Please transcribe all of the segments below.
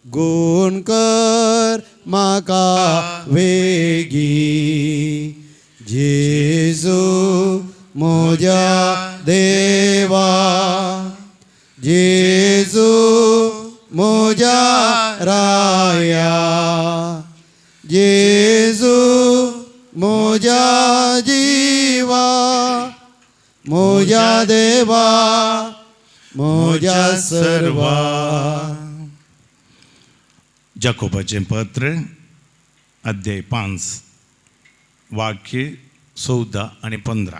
गुण कर म्हाका वेगी जेजू म्हज्या देवा जेजू म्हज्या राया जेजू म्हज्या जिवा म्हज्या देवा म्हज्या सर्वा. जाकोबाचें पत्र अध्याय 5 वाक्य 14 आणि 15.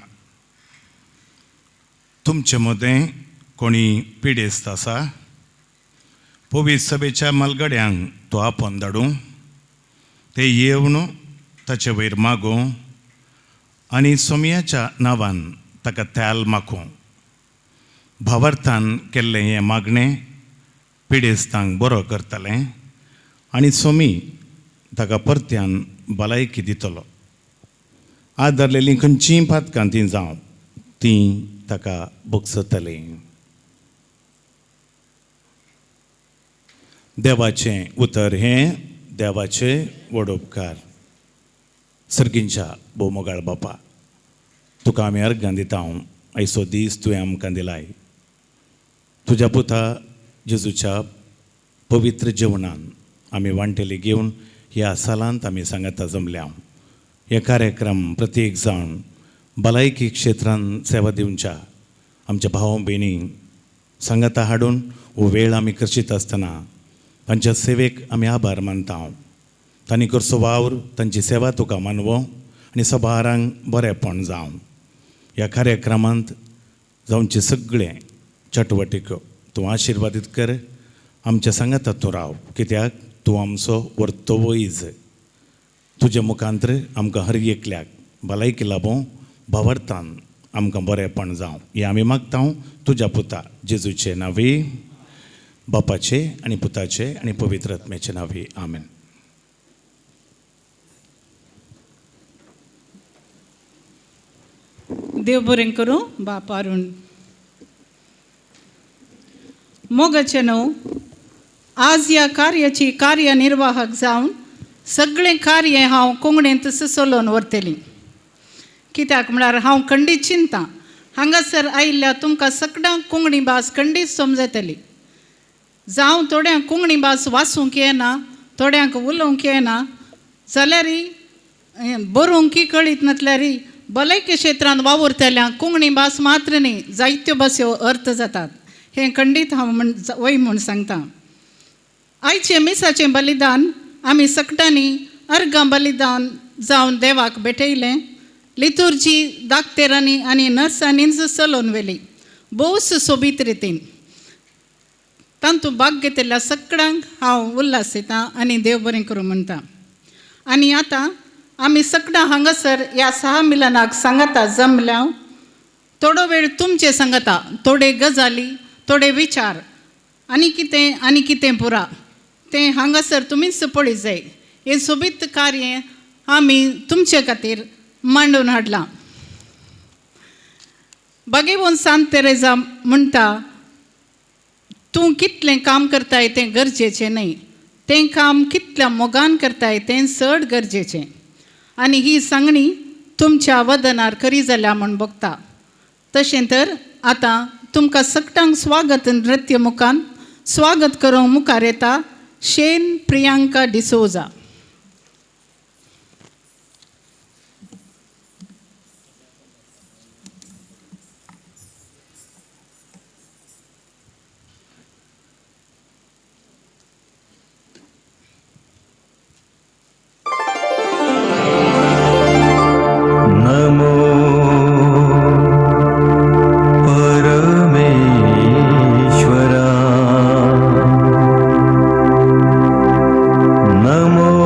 तुमचे मदें कोणी पिडेस्त आसा पवित्र सभेच्या मलगड्यांक तो आपोवन धाडूं ते येवन ताचे वयर मागूं आनी सोमयाच्या नांवान ताका त्याल मागूं. भावार्थान केल्लें हें मागणें पिडेस्तांक बरो करतलें आनी सोमी ताका परत्यान भलायकी दितलो. आदारलेलीं खंयचींय पातकां तीं जावं तीं ताका भोगसतलीं. देवाचें उतर हें देवाचे व्हड उपकार. सर्गींच्या भोवमोगाळ बापा, तुका आमी अर्गां दिता. आयचो दीस तुवें आमकां दिलाय. तुज्या पुता जेजूच्या पवित्र जेवणान आमी वांटेली घेवन ह्या सालांत आमी सांगाता जमल्या. हे कार्यक्रम प्रत्येक जावन भलायकी क्षेत्रांत सेवा दिवच्या आमच्या भाव भयणींक सांगाता हाडून हो वेळ आमी करशीत आसतना तांच्या सेवेक आमी आभार मानता. तांणी करचो वावर तांची सेवा तुका मानवो आनी सबारांक बरेंपण जावं. ह्या कार्यक्रमांत जावचे सगळे चटवटीक तूं आशिर्वादीत कर. आमच्या सांगाता तूं राव, कित्याक तूं आमचो वर्तोवो इज. तुजे मुखांत्र आमकां हर एकल्याक भलायकी लाभो भावार्थान आमकां बरेंपण जावं. हें आमी मागता तुज्या पुता जेजूचे नांवे, बापाचे आनी पुताचे आनी पवित्र आत्म्याचे नांवे. आमेन. देव बरें करूं. बाप अरुण मोगाचे न्हू. आज ह्या कार्याची कार्यनिर्वाहक जावन सगळें कार्य हांव कोंकणींत सुसोलोवन व्हरतलीं. कित्याक म्हळ्यार हांव खंडीत चिंतां हांगासर आयिल्ल्या तुमकां सगळ्यांक कोंकणी भास खंडीत समजतली. जावं थोड्यांक कोंकणी भास वाचूंक येना, थोड्यांक उलोवंक येना जाल्यारय बरोवंकय कळीत नासल्यारय भलायकी क्षेत्रांत वावुरतल्यांक कोंकणी भास मात्र न्ही, जायत्यो भासो अर्थ जातात. हें खंडीत हांव वय म्हूण सांगतां. आयचे मिसाचें बलिदान आमी सकटांनी अर्गां बलिदान जावन देवाक भेटयलें. लितुर्जी दाक्तेरांनी आनी नर्सांनीच चलोवन व्हेली भोव सुशोबीत रितीन. तातूंत भाग घेतिल्ल्या सगळ्यांक हांव उल्हासितां आनी देव बरें करूं म्हणटा. आनी आतां आमी सगळां हांगासर ह्या सहमिलनाक सांगाता जमल्या. थोडो वेळ तुमचे सांगाता, थोडे गजाली, थोडे विचार आनी कितें पुरा तें हांगासर तुमीच पळय जाय. हें सोबीत कार्य आमी तुमचे खातीर मांडून हाडलां. बागेवून सांत तेरेजा म्हणटा, तूं कितलें काम करताय तें गरजेचें न्हय, तें काम कितल्या मोगान करताय तें चड गरजेचें. आनी ही सांगणी तुमच्या वदनार खरी जाल्या म्हूण बगता. तशें तर आतां तुमकां सगळ्यांक स्वागत नृत्य मुखान स्वागत करूंक मुखार येता शेन प्रियांका डिसोजा. नमो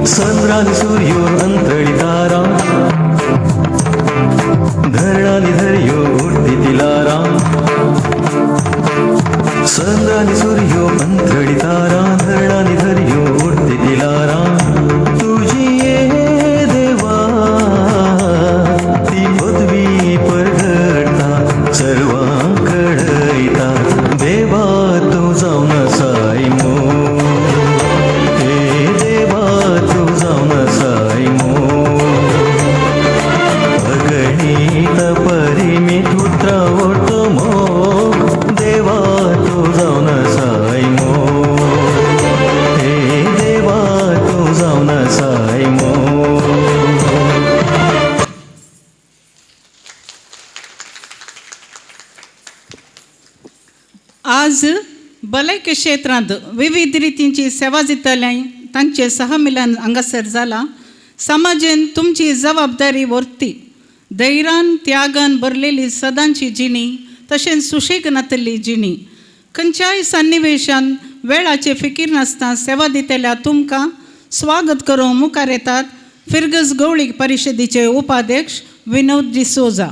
चंद्रानी सूर्यो अंतळी तारा धरणानी धर्यो उडती तिलारा चंद्रानी सूर्यो अंतळी तारा धरणानी धर्यो उडती तिलारा तुझी ये देवा ती पदवी परगडता सर्वांकडयता देवा तू जाऊन साई मो हे देवा तू जाऊन साई मो अगणित परिमित उतरावतो मो देवा तू जाऊन साई मो हे देवा तू जाऊन साई मो आज भलायकी क्षेत्रांत विविध रितींची सेवा दितल्यां तांचे सहमिलन हांगासर जाला. समाजान तुमची जबाबदारी व्हरती धैर्यान त्यागान भरलेली सदांची जिणी तशेंच सुशेग नातल्ली जिणी खंयच्याय सन्निवेशान वेळाचे फिकीर नासता सेवा दितल्या तुमकां स्वागत करूंक मुखार येतात फिरगस गवळी परिशदेचे उपाध्यक्ष विनोद डिसोजा.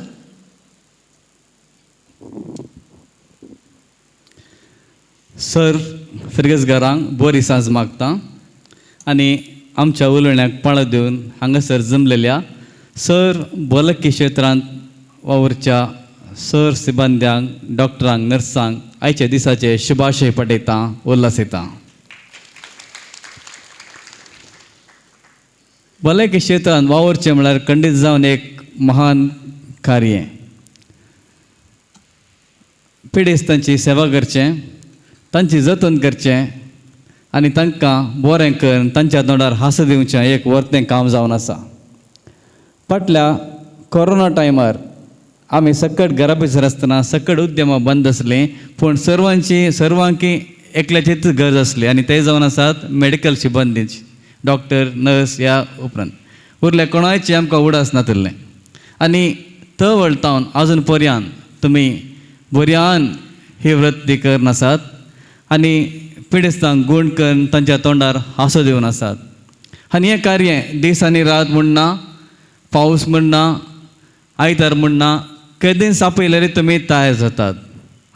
सर फिरगसगारांक बरी सांज मागता आनी आमच्या उलोवण्याक पाळो दिवन हांगासर जमलेल्या सर भलायकी क्षेत्रांत वावरच्या सर सिबांद्यांक डॉक्टरांक नर्सांक आयच्या दिसाचे शुभाशय पटयता उल्हासिता. भलायकी क्षेत्रांत वावरचें म्हळ्यार खंडीत जावन एक महान कार्य. पिडेस्तांची सेवा करचें तांची जतन करचें आनी तांकां बरें करून तांच्या तोंडार हांस दिवचें एक वर्तें काम जावन आसा. फाटल्या कोरोना टायमार आमी सकट घरा भितर आसतना सकट उद्यमां बंद आसलीं पूण सर्वांकी एकल्याचीच गरज आसली आनी ते जावन आसात मेडिकल सिबंदीची डॉक्टर नर्स ह्या उपरांत उरले कोणायची आमकां उडास नातलें आनी तो वळटावन आजून पर्यान तुमी बऱ्यान ही वृत्ती करन आसात आनी पिडेस्तांक गूण करून तांच्या तोंडार हांसो दिवन आसात. आनी हें कार्य दीस आनी रात म्हणना पावस म्हणना आयतार म्हणना केदीन सापयल्यार तुमी तयार जातात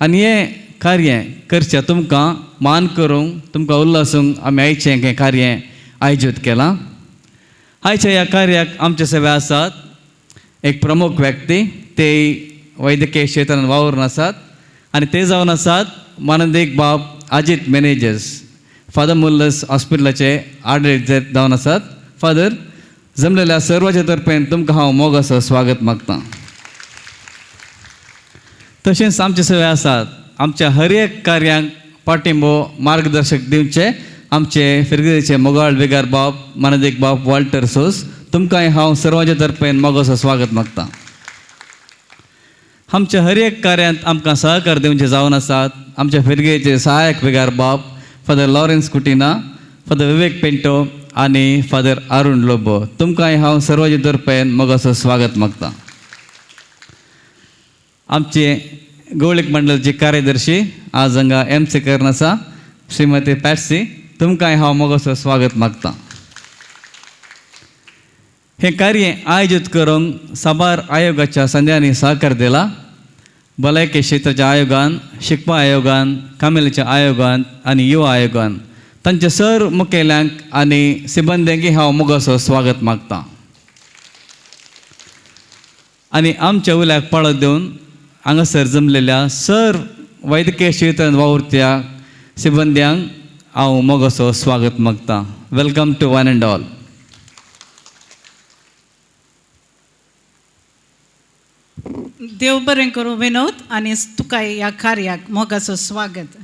आनी हें कार्य करचें तुमकां मान करूंक तुमकां उल्हासूंक आमी आयचें हें कार्य आयोजीत केलां. आयच्या ह्या कार्याक आमचे सेवे आसात एक प्रमुख व्यक्ती ते वैद्यकीय क्षेत्रांत वावरून आसात आनी ते जावन आसात मानदेक बाब अजित मॅनेजर्स फादर मुल्लस हॉस्पिटलाचे आडळीत जावन आसात. फादर जमलेल्या सर्वांच्या तर्फेन तुमकां हांव मोगाचो स्वागत मागतां. तशेंच आमचे सेवे आसात आमच्या हर एक कार्यांक पाठिंबो मार्गदर्शक दिवचे आमचे फिरगेचे मोगाळ विगार बाब मानदेक बाब वॉल्टर सोस तुमकांय हांव सर्वांच्या तर्फेन मोगाचो स्वागत मागतां. आमच्या हर एक कार्यांत आमकां सहकार दिवचे जावन आसात आमच्या फिरगेचे सहायक विगार बाब फादर लॉरेन्स कुटिना फादर विवेक पेंटो आनी फादर अरुण लोबो तुमकांय हांव सर्वांच्या तर्फेन मोगाचो स्वागत मागतां. आमचे गवळीक मंडळाची कार्यदर्शी आज हांगा MC करन आसा श्रीमती पॅट्सी तुमकांय हांव मोगाचो स्वागत मागतां. हें कार्य आयोजीत करूंक साबार आयोगाच्या संध्यांनी सहकार दिला. भलायकी क्षेत्राच्या आयोगान शिकपा आयोगान कामेलीच्या आयोगान आनी युवा आयोगान तांच्या सर मुखेल्यांक आनी सिबंद्यांकी हांव मोगाचो स्वागत मागतां. आनी आमच्या उल्याक पाळो दिवन हांगासर जमलेल्या सर वैद्यकीय क्षेत्रांत वावुरत्या सिबंद्यांक हांव मोगाचो स्वागत मागतां. Welcome to one and all. देव बरें करूं विनोद आनी तुका ह्या कार्याक मोगाचो स्वागत.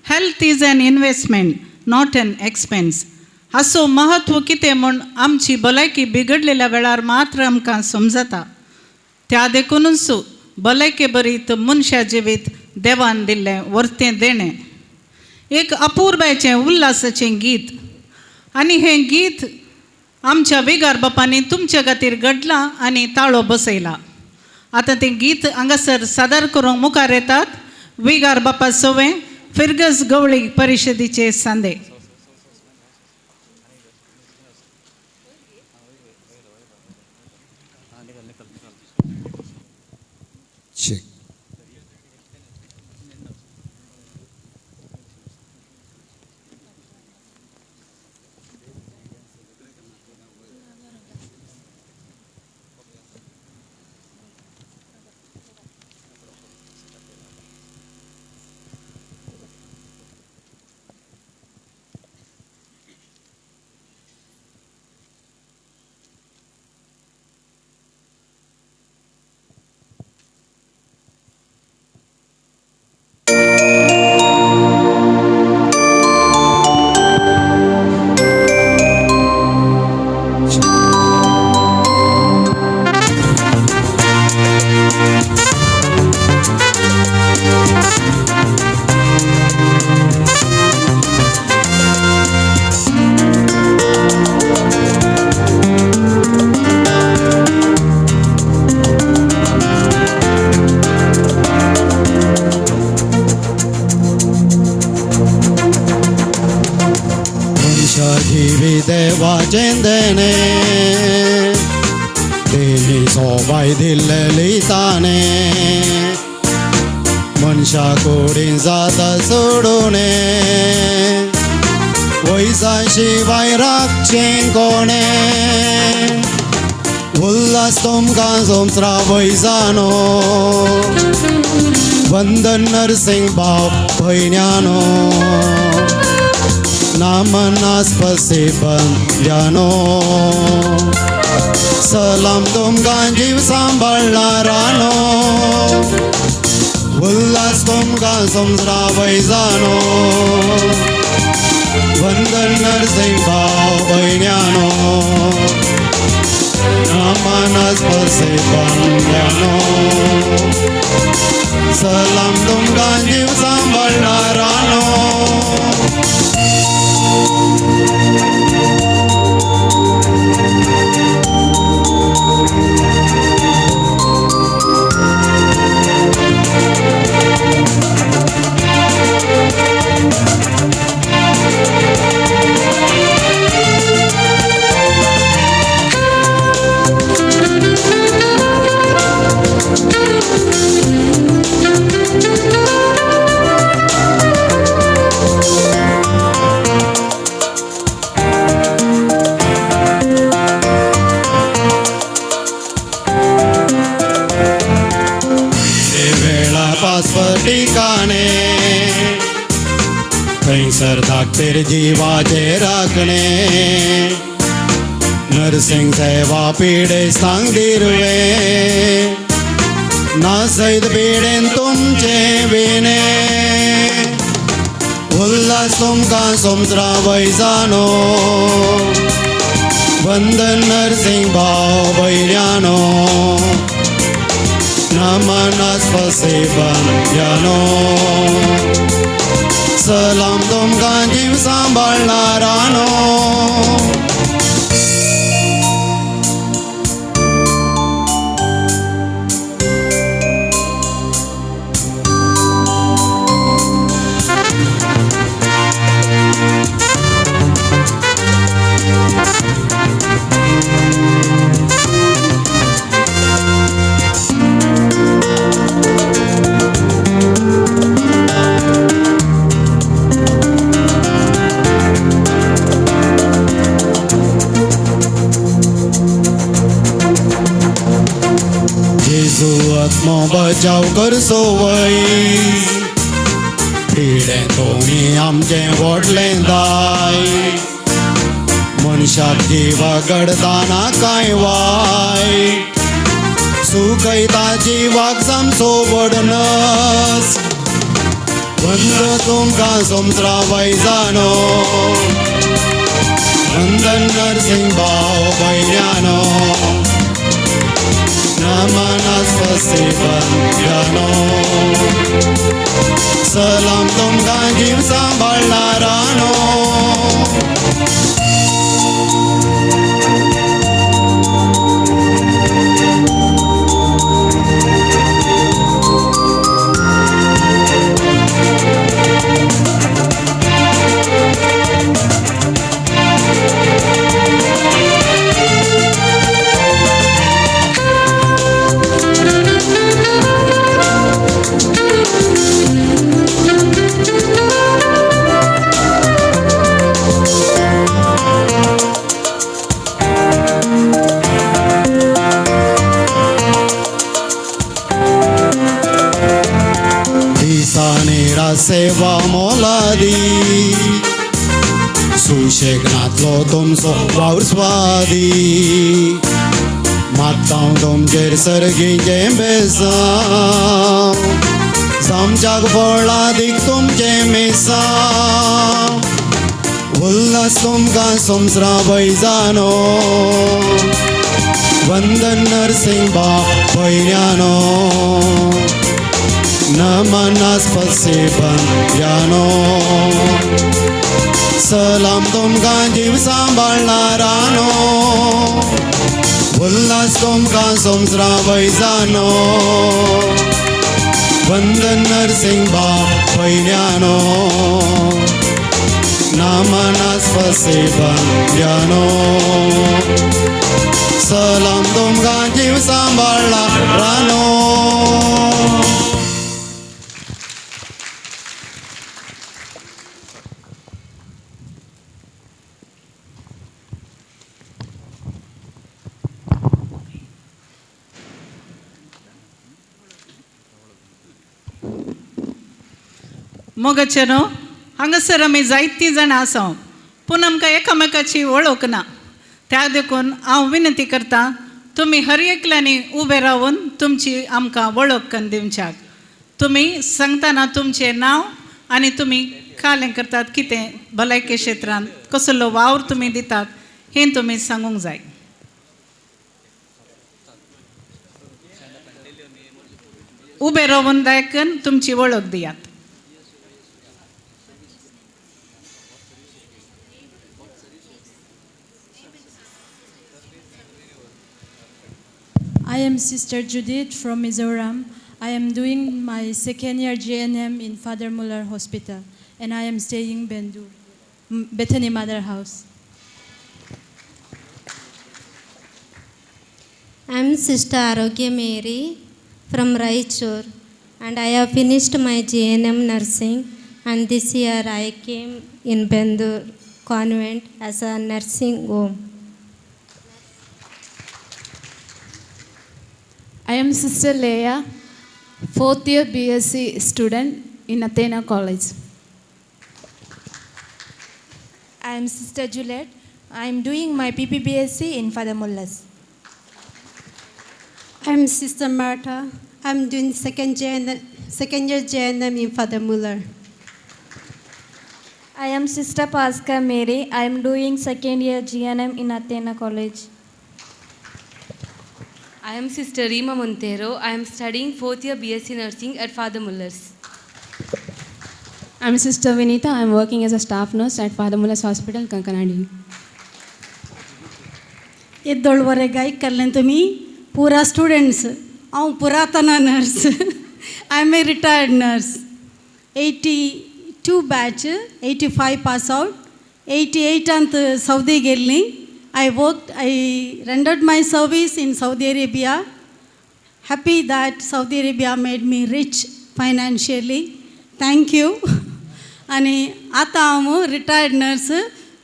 Health is an investment not an expense. हाचो महत्व कितें म्हूण आमची भलायकी बिगडलेल्या वेळार मात्र आमकां समजता. त्या देखूनच भलायके बरीत मनशा जिवीत देवान दिल्लें वर्तें देणें. एक अपूर्बाचें उल्हासाचें गीत आनी हें गीत आमच्या विगार बापांनी तुमच्या खातीर घडलां आनी ताळो बसयला. आतां तें गीत हांगासर सादर करूंक मुखार येतात विगार बापा सोवे फिरगस गवळी परिशदेचे सांदे. देणे तेणी सोबाय दिल्लेली ताणे मनशा कोडीन जाता सोडूने वैसा शिवाय राखचें कोणे उल्हास तुमकां सोमत्रा वैजानो वंदन नरसिंह भाव भयण्यानो नामनास्पसे बंद्यानो सलाम तुमकां जीव सांबाळणारानो उल्हास तुमकां सोमत्रा वैजानो वंदन नरसिंह भाव भयण्यानो नामनास्पसे बंद्यानो सलाम तुमकां जीव सांबाळणारानो ठिकाणे थंयसर धाकटेर जिवाचे राखणे नरसिंग सेवा पिडे सांग दिरवे नासयत पिडेन तुमचे विणे उल्हास तुमकां सोमत्रा वैजानो वंदन नरसिंह भाव भयण्यानो नामनास्पसे बंद्यानो सलाम तुमकां जीव सांबाळणारानो आत्मा बचाव करसो वै पिडे तुमी आमचें व्हडलें दाय मनशाक जिवा घडताना कांय वायट सुखयता जिवाक सामसो व्हडनस वंद तुमकां सोमत्रा वैजानो वंदन नरसिंह भाव भयण्यानो नामनास्पसे बंद्यानो सलाम तुमकां जीव सांबाळणारानो सेवा मोलादी सुशेगनातलो तुमचो वावर स्वादी मागता तुमचेर सर्गीचें बेसांव सामच्याक फळादीक तुमचें मेसांव उल्हास तुमकां सोमत्रा वैजानो वंदन नरसिंह भाव भयण्यानो नामनास्पसे बंद्यानो सलाम तुमकां जीव सांबाळणारानो उल्हास तुमकां सोमत्रा वैजानो वंदन नरसिंह भाव भयण्यानो Namana spasiba Yano Salam Tumga Jiv Sambala Rano मोगाचेनो हांगासर आमी जायतीं जाणां आसा पूण आमकां एकामेकाची वळख ना त्या देखून हांव विनंती करतां तुमी हर एकल्यांनी उबे रावन तुमची आमकां वळख करून दिवच्याक तुमी सांगतना तुमचें नांव आनी तुमी कालें करतात कितें भलायकी क्षेत्रांत कसलो वावर तुमी दितात हें तुमी सांगूंक जाय उबे रावन दायकन तुमची वळख दियात I am Sister Judith from Mizoram. I am doing my second year JNM in Father Muller Hospital and I am staying in Bendur, Bethany Mother House. I am Sister Arogya Mary from Raichur and I have finished my JNM nursing and this year I came in Bendur convent as a nursing home. I am Sister Leah, 4th year BSc student in Athena College. I am Sister Juliet. I am doing my PPBSc in Father Muller's. I am Sister Martha. I am doing second year JNM in Father Muller. I am Sister Pasca Mary. I am doing second year GNM in Athena College. I am Sister Rima Montero. I am studying 4th year BSc Nursing at Father Muller's. I am Sister Vinita. I am working as a staff nurse at Father Muller's Hospital, Kankanadi. येद्दोळवरेगाय करलें तुमी पुरा students हांव पुरातना nurse I am a retired nurse 82 batch 85 pass out 88 Saudi गेल्ली I rendered my service in Saudi Arabia. Happy that Saudi Arabia made me rich financially. Thank you. आणि आतां हांव retired nurse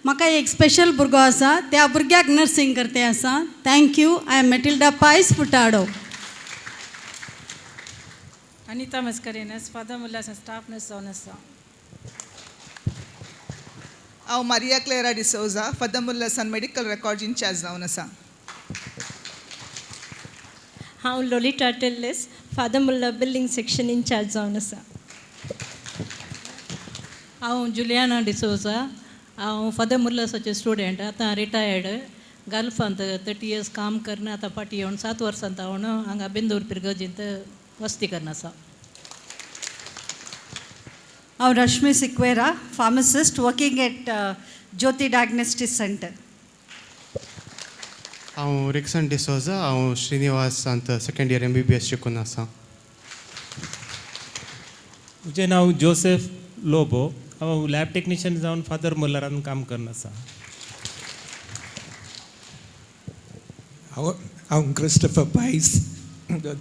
म्हाका एक स्पेशल भुरगो आसा त्या भुरग्याक नर्सिंग करते आसा thank you I am Matilda Pais Furtado Anita Mascarenhas father Muller staff nurse जावन आसा हांव मारिया क्लेरा डिसोजा फादर मुल्लासान मेडिकल रेकॉर्ड इंचार्ज जावन आसा हांव Lolita Telles father Muller building section incharge जावन आसा हांव जुलियाना डिसोजा हांव फादर मुल्लासाचें स्टुडंट आतां रिटायर्ड गल्फांत 30 years काम करना आतां फाटीं येवन 7 वर्सांत हांव हांगा बेंदूर पिरगजींत वस्ती करना आसा हांव Rashmi Sequeira pharmacist working at Jyoti diagnostic centre हांव रिक्सन डिसोजा हांव श्रीनिवासांत सेकंड इयर MBBS शिकून आसा म्हजें नांव जोसेफ लोबो हांव लॅब टेक्निशियन जावन फादर मुल्लरान काम करना आसा हांव क्रिस्टोफर पायस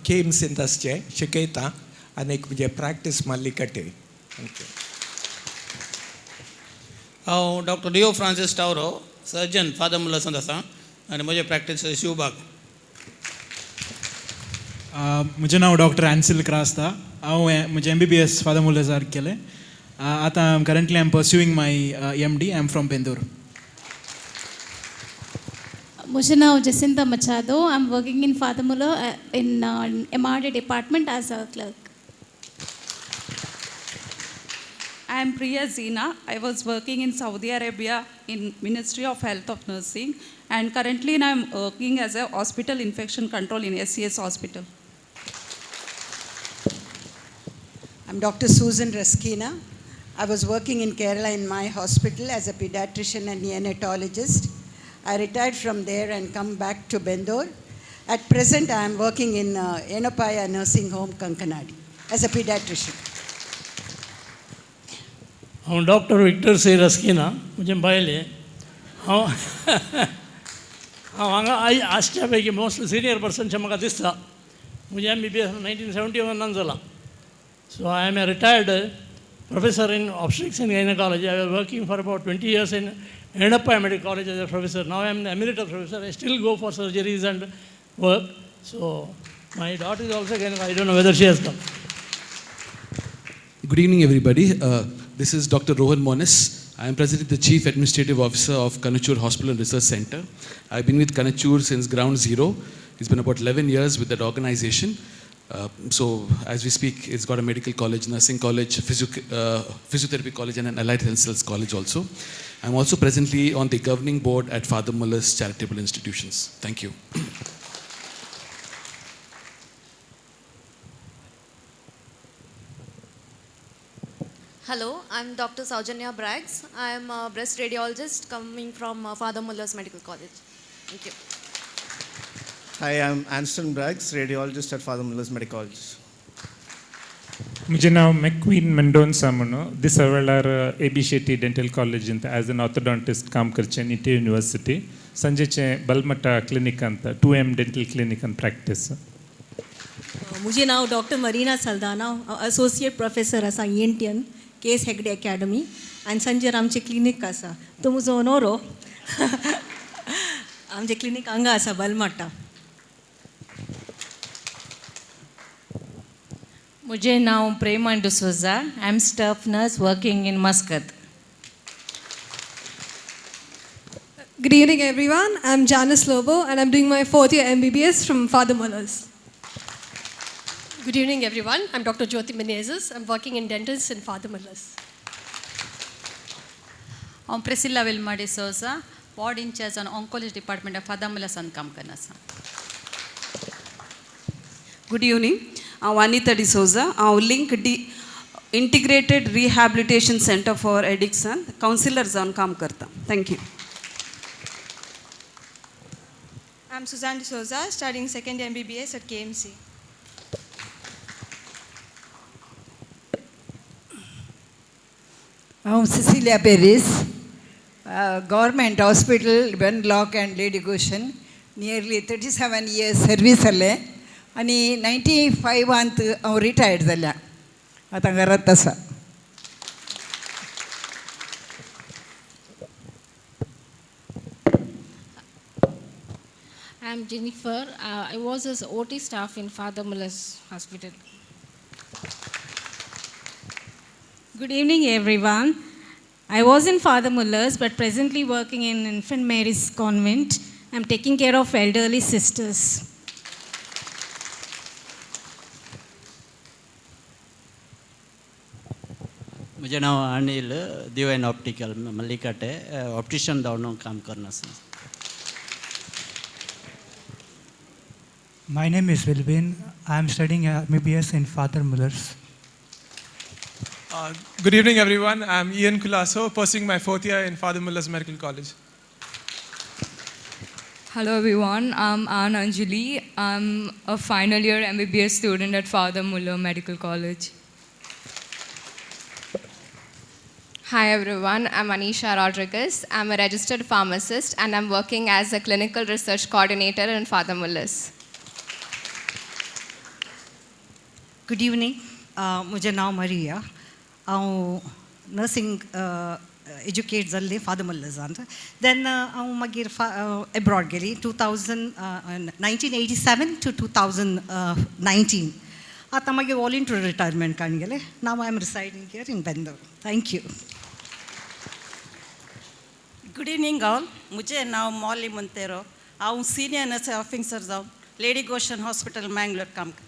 केम्स इंडस्ट्री शिकयता आनी म्हणजे प्रॅक्टीस माल्ली कटे हांव डॉक्टर डिओ फ्रांसीस टावरो सर्जन फादर मुल्लासांत आसा आनी म्हजें प्रॅक्टीस शिवबाग म्हजें नांव डॉक्टर एन्सिल क्रास्ता हांव म्हजें MBBS फादर मुल्लासार केलें आतां currently I am pursuing my MD I am from Pendur म्हजें नांव Jacinta Machado I am working in father Muller in MRD department as a clerk I am Priya Zina. I was working in Saudi Arabia in Ministry of Health of Nursing and currently I am working as a hospital infection control in SCS Hospital. I'm Dr. Susan Raskina. I was working in Kerala in my hospital as a pediatrician and neonatologist. I retired from there and come back to Bendur. At present, I am working in Enopaya Nursing Home, Kankanadi, as a pediatrician. हांव doctor Victor सी रस्किना म्हजें बायलें हांव हांगा आसच्या पैकी most senior पर्सनशें म्हाका दिसता. म्हजें MBBS 1971 जाला. So I am a retired professor in obstetrics and gynecology. I was working for about 20 years in Enappa Medical College as a professor. Now I am the emeritus professor. I still go for surgeries and work. So my daughter is also gynecology. I don't know whether she has come. Good evening, everybody. This is Dr. Rohan Monis. I am presently the Chief Administrative Officer of Kanachur Hospital and Research Center. I've been with Kanachur since ground zero. It's been about 11 years with that organization. So as we speak, it's got a medical college, nursing college, physiotherapy college, and an allied health sciences college also. I'm also presently on the governing board at Father Muller's charitable institutions. Thank you. Hello, I'm Dr. Saujanya Braggs. I am a breast radiologist coming from Father Muller's Medical College. Thank you. Hi, I'm Anston Braggs, radiologist at Father Muller's Medical College. मुझे नाव McQueen Mendonca म्हणून दिसावळार AB Shetty dental college ಅಂತ as N orthodontist काम करचे निटे university संजेचे बलमट्टा clinic ಅಂತ 2M dental clinic and practice. मुझे नाव doctor Marina Saldanha associate professor आसा ENT K S Hegde academy आनी संजेर आमचे क्लिनीक आसा. तो म्हजो ओनोरो आमचे क्लिनीक हांगा आसा बलमट्टा. मुझे नाव Prema D'Souza. I am staff nurse working in Muscat. Good evening, everyone. I'm Janice Lobo, and I'm doing my 4th year MBBS from Father Muller's. Good evening, everyone. I'm Dr. Jyoti Menezes. I'm working in dentists in Father Muller's. I'm Priscilla Vilma de Souza, ward in charge on oncology department of Father Muller's and काम करना सा. Good evening. I'm Anita D'Souza. I'm link integrated rehabilitation center for addiction counselor जाऊन काम करता. Thank you. I'm Suzanne D'Souza, studying second year MBBS at KMC. I'm Cecilia Perez, government hospital, Wenlock and Lady Goshen, nearly 37 years service alle. आणि 95 हांव retired जाल्या. आतां घरांत आसा. I'm Jennifer. I was as OT staff in Father Muller's Hospital. Good evening, everyone. I was in Father Muller's, but presently working in Infant Mary's Convent. I'm taking care of elderly sisters. मुझे नाव Anil दिवाइन optical मल्लिकाटे optician जाऊन काम करना sir. My name is Wilbin. I am studying MBBS in Father Muller's. Good evening, everyone. I'm Ian Culasso, pursuing my 4th year in Father Muller's Medical College. Hello, everyone. I'm Ann Anjali. I'm a final year MBBS student at Father Muller Medical College. Hi everyone, I'm Anisha Rodriguez. I'm a registered pharmacist and I'm working as a clinical research coordinator in Father Muller's. Good evening. मुझे नाव मरिया. हांव nursing educate जाल्ली father मुल्लर्सांत. Then हांव मागीर abroad गेली 1987 to 2019. आतां मागीर voluntary retirement काडून गेले. नाव I am residing here in Bendore. Thank you. Good evening all. मुझे नाव मौली मोंतेरो. हांव सिनियर नर्स ऑफिसर जावन लेडी गोशन हॉस्पिटल मैंगलोर काम करता.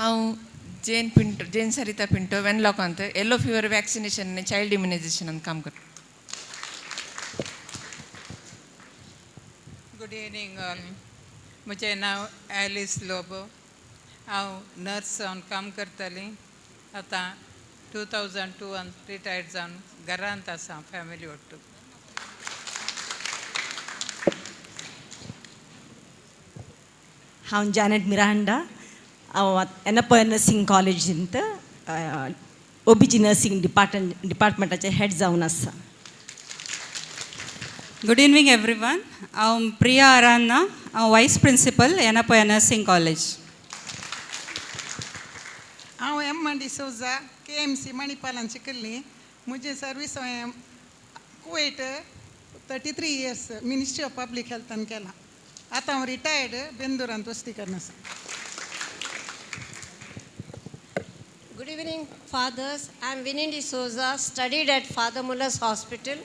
हांव जेन सरिता पिंटो वेनलॉक अंत येलो फीवर वैक्सीनेशन आनी चाइल्ड इम्युनायझेशन काम करता. Good evening all. म्हजें नाव ॲलिस लोबो. हांव नर्स जावन काम करताली. आतां 2002 रिटायर्ड जावन घरांत आसा फॅमिली ಒಟ್ಟು. हांव जानेट मिरांडा. हांव एनप्पा नर्सिंग कॉलेजींत OBG नर्सिंग डिपार्टमेंटाचे हेड जावन आसा. Good evening everyone. I'm Priya Aranna. I'm Vice Principal Yanapoya Nursing College. हांव एम डिसोजा KMC मणिपालान शिकल्ली. मुझे सर्वीस हांवें Kuwait 33 years ministry of public हेल्थान केला. आतां हांव रिटायर्ड बेंदुरांत वस्ती करना. Good evening, fathers. I'm Vinny D'Souza, studied at Father Muller's Hospital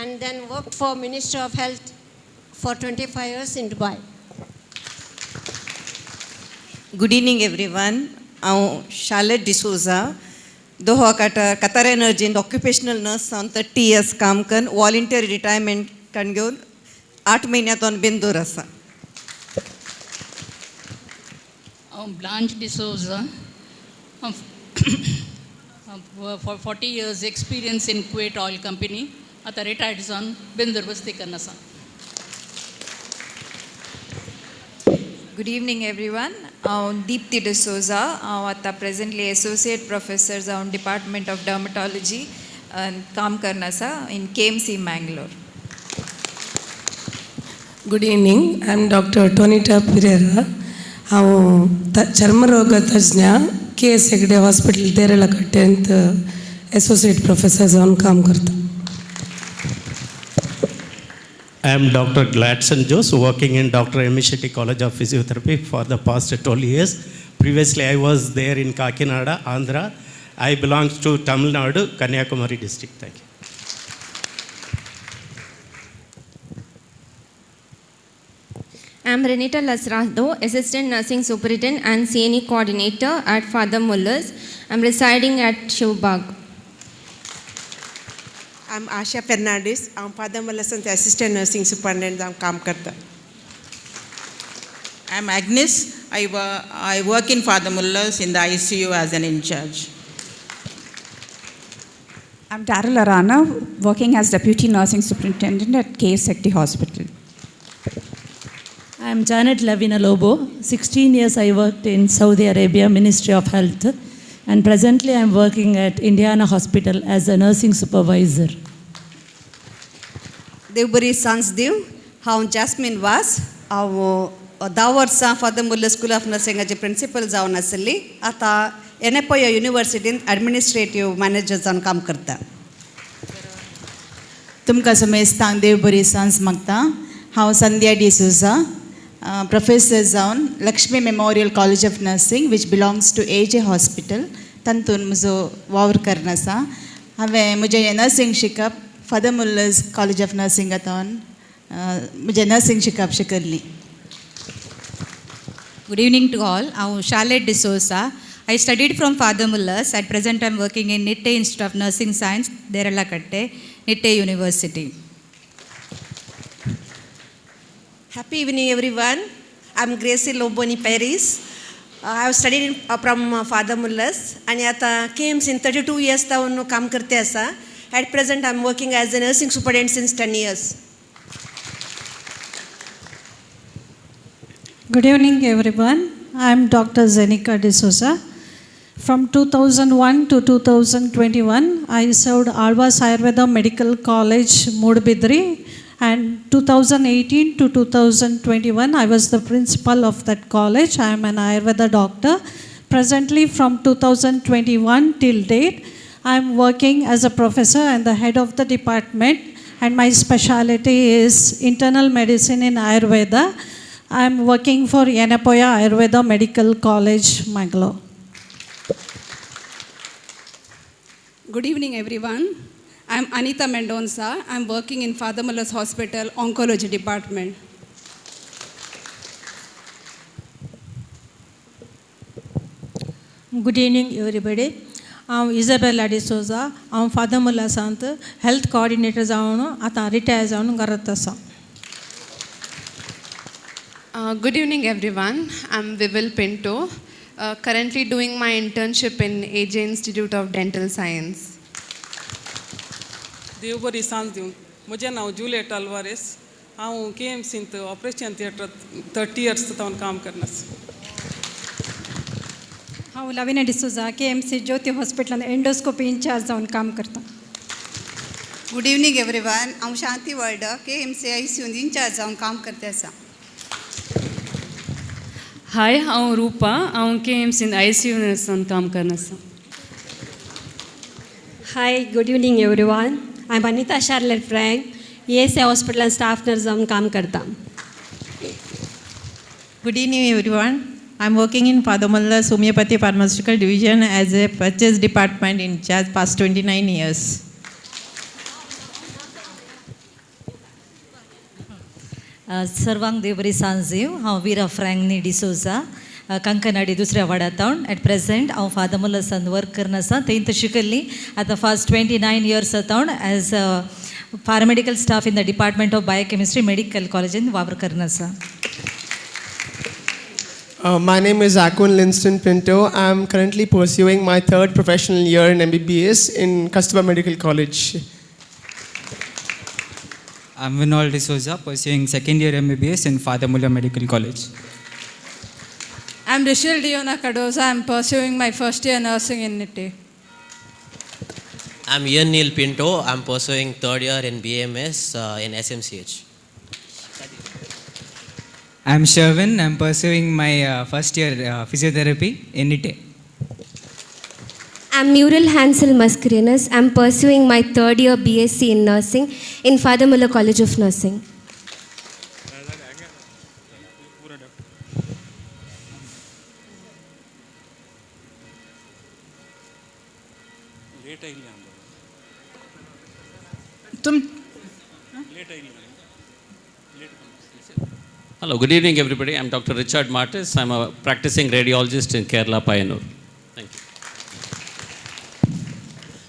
and then worked for Ministry of Health for 25 years in Dubai. Good evening, everyone. I'm Charlotte D'Souza. Doha Qatar Energy and occupational nurse on 30 years काम कन voluntary retirement कन घेऊन 8 महिन्यातून बेंदूर असा. I'm Blanche D'Souza. For 40 years experience in Kuwait Oil Company. आता retired जाऊन बेंदूर वस्ती करना सा. Good evening everyone. I'm Deepthi D'Souza. I'm presently Associate Professor in Department of Dermatology and काम करना सा in KMC Mangalore. Good evening. I'm Dr. Tonita Pereira. I'm Charmaroga Tajna, KS Hegde Hospital, Derelaka 10th Associate Professor on काम करता. I am Dr. Gladson Jose, working in Dr. M. Shetty College of Physiotherapy for the past 12 years. Previously, I was there in Kakinada, Andhra. I belong to Tamil Nadu, Kanyakumari district. Thank you. I am Renita Lasrado, Assistant Nursing Superintendent and CNE Coordinator at Father Muller's. I am residing at Shivbag. I'm Asha Fernandez. I'm Father Muller's Assistant Nursing Superintendent. I'm काम करता. I'm Agnes. I work in Father Muller's in the ICU as an in-charge. I'm Daryl Arana, working as Deputy Nursing Superintendent at KS Hegde Hospital. I'm Janet Lavina Lobo. 16 years I worked in Saudi Arabia, Ministry of Health. And presently I'm working at Indiana Hospital as a nursing supervisor. देवबरी सांसदेव हांव jasmine वास हांव 10 वर्सां father Muller school of नर्सिंगाचे principal जावन आसली. आतां एनेपोया युनिवर्सिटींत administrative manager जावन काम करता. तुमकां समेस्तांक देव बरी सांज मागता. हांव संध्या डिसोजा, प्रोफेसर जावन Lakshmi memorial college of nursing which belongs to AJ hospital तातूंत म्हजो वावर करना आसा. हांवें म्हजें नर्सिंग शिकप फादर मुल्लर्स कॉलेज ऑफ नर्सिंगांतून म्हजें नर्सिंग शिकप शिकल्ली. Good evening to all. I'm Charlotte D'Souza. I studied from Father Muller's. At present, I'm working in Nitte Institute of Nursing Science, Derelakatte, Nitte University. Happy evening, everyone. I'm Gracie Loboni Paris. I have studied from Father Muller's and आता KMC in 32 years जाऊन काम करते असा. At present, I'm working as a nursing superintendent since 10 years. Good evening, everyone. I'm Dr. Zenica D'Souza. From 2001 to 2021, I served Alvas Ayurveda Medical College, Mudbidri. And 2018 to 2021, I was the principal of that college. I am an Ayurveda doctor. Presently, from 2021 till date, I am working as a professor and the head of the department. And my specialty is internal medicine in Ayurveda. I am working for Yanapoya Ayurveda Medical College, Mangalore. Good evening, everyone. I'm Anita Mendonça. I'm working in Father Muller's Hospital, Oncology Department. Good evening, everybody. I'm Isabella D'Souza. I'm Father Muller's Health Coordinator. I'm retired. Good evening, everyone. I'm Vival Pinto, currently doing my internship in AJ Institute of Dental Science. देवबरी सांज दिवन म्हजें नांव Juliet Alvarez. हांव KMCंत operation थिएटरांत 30 years जावन काम करना. हांव लाविना D'Souza KMC ज्योती हॉस्पिटलांत एंडोस्कोपी इंचार्ज जावन काम करता. Good evening everyone. हांव शांती वर्ल्ड KMC ICU इंचार्ज जावन काम करता आसा. हाय, हांव रुपा. हांव KMC ICU नर्सान काम करना आसा. Hi, good evening everyone. I'm Anita Charlotte Frank. ESA Hospital and staff nurse जाऊन काम करता. Good evening everyone. I'm working in Father Muller's Homeopathy Pharmaceutical Division as a purchase department in charge past 29 years. सर्वांक देव बरी सांज दिवं. हांव विरा फ्रँकनी डिसोजा कंकनाडी दुसऱ्या वाड्यातावन. At present हांव father मुलर्सान work करना आसा. थंय शिकल्ली आतां फास्ट 29 years जावन as paramedical staff in the Department of Biochemistry Medical College in वावर करना आसा. My name is Akun Linston Pinto. I'm currently pursuing my third professional year in MBBS in Kasturba Medical College. I'm Vinod D'Souza, pursuing second year MBBS in Father Muller Medical College. I'm Rachel Diona Cardoza. I'm pursuing my first year nursing in NITE. I'm Ian Neil Pinto. I'm pursuing third year in BMS in SMCH. I'm Sherwin. I'm pursuing my first year physiotherapy in NITE. I'm Muriel Hansel Mascarenas. I'm pursuing my third year BSc in nursing in Father Muller College of Nursing. Hello, good evening everybody. I'm Dr. Richard Martis. I'm a practicing radiologist in Kerala, Payanur. Thank you.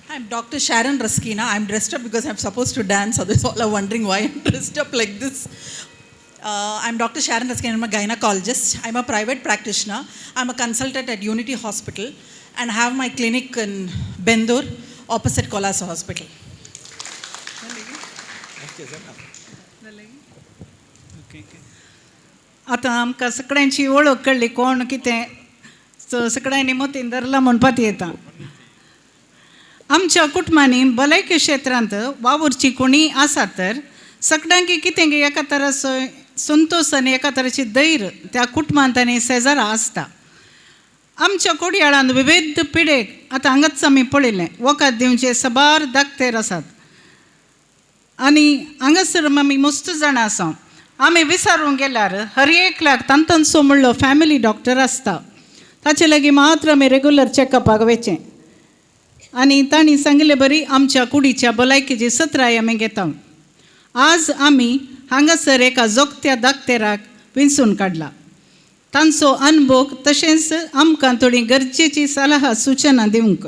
I'm Dr. Sharon Raskina. I'm dressed up because I'm supposed to dance. Others all are wondering why I'm dressed up like this. I'm Dr. Sharon Raskina. I'm a gynecologist. I'm a private practitioner. I'm a consultant at Unity Hospital and have my clinic in Bendur, opposite Kolasa Hospital. आतां आमकां सगळ्यांची वळख कळ्ळी कोण कितें सगळ्यांनी मतीन धरला म्हणपाक येता. आमच्या कुटुंबांनी भलायकी क्षेत्रांत वावुरची कोणी आसा तर सगळ्यांक कितें एका तराचो संतोष आनी एका तराची धैर्य त्या कुटुंबांत आनी शेजारा आसता. आमच्या कोडयाळांत विविध पिडेक आतां हांगाच आमी पळयलें वखद दिवचे सबार दाखतेर आसात आनी हांगासर आमी मस्त जाणां आसा. आमी विचारूंक गेल्यार हर एकल्याक तांतांचो म्हणलो फॅमिली डॉक्टर आसता. ताचे लागीं मात्र आमी रेग्युलर चॅकअपाक वचचें आनी तांणी सांगिल्लें बरी आमच्या कुडीच्या भलायकेची सत्राय आमी घेता. आज आमी हांगासर एका जोगत्या दाखतेराक विंचून काडला. तांचो अनुभव तशेंच आमकां थोडी गरजेची सलाह सुचना दिवंक.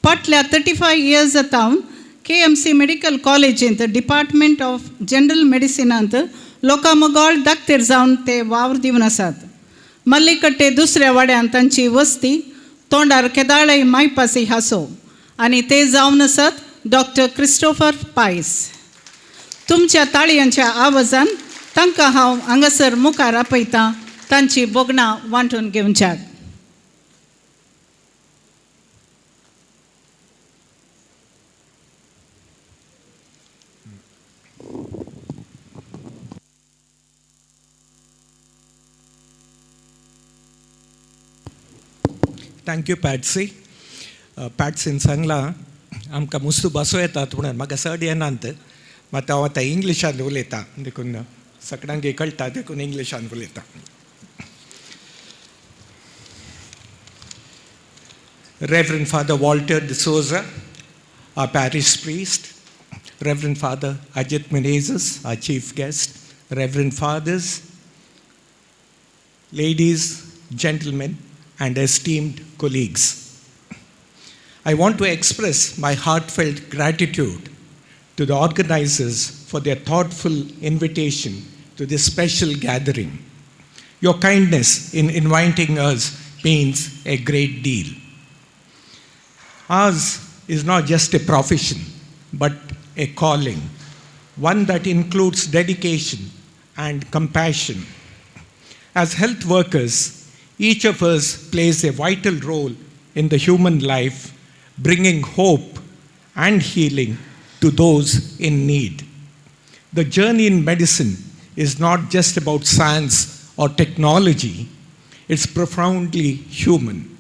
फाटल्या 35 years जावन KMC मेडिकल कॉलेजींत डिपार्टमेंट ऑफ जनरल मेडिसिनांत लोकांमोगाळ दाखतेर जावन ते वावर दिवन आसात. मल्लीकट्टे दुसऱ्या वाड्यान तांची वस्ती तोंडार केदाळय मायपासी हांसो आनी ते जावन आसात डॉक्टर क्रिस्टोफर पायस. तुमच्या ताळयांच्या आवाजान तांकां हांव हांगासर मुखार आपयतां तांची बोगणां वांटून घेवच्याक. Thank you Patsy. पॅट्सीन सांगलां आमकां मुस्तू बसो येतात म्हणून म्हाका चड येनात. मात हांव आतां इंग्लिशान उलयतां देखून सगळ्यांक कळटा देखून इंग्लिशान उलयतां. Reverend Father Walter D'Souza, our parish priest, Reverend Father Ajit Menezes, our chief guest, Reverend Fathers, ladies, gentlemen, and esteemed colleagues. I want to express my heartfelt gratitude to the organizers for their thoughtful invitation to this special gathering. Your kindness in inviting us means a great deal. Ours is not just a profession, but a calling, one that includes dedication and compassion. As health workers, Each of us plays a vital role in the human life, bringing hope and healing to those in need. The journey in medicine is not just about science or technology, it's profoundly human.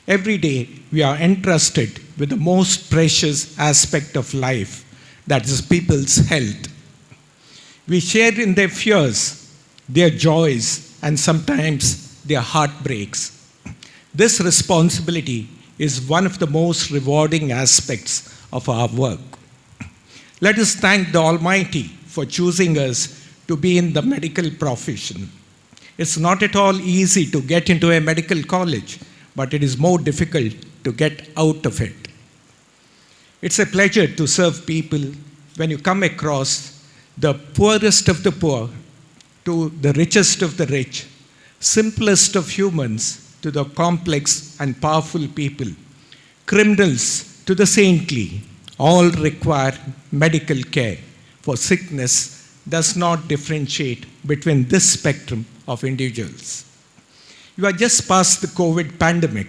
Every day, we are entrusted with the most precious aspect of life, that is people's health. We share in their fears, their joys, and sometimes their heartbreaks. This responsibility is one of the most rewarding aspects of our work. Let us thank the Almighty for choosing us to be in the medical profession. It's not at all easy to get into a medical college, but it is more difficult to get out of it. It's a pleasure to serve people when you come across the poorest of the poor to the richest of the rich, simplest of humans to the complex and powerful people, criminals to the saintly, all require medical care, for sickness does not differentiate between this spectrum of individuals. You are just past the COVID pandemic,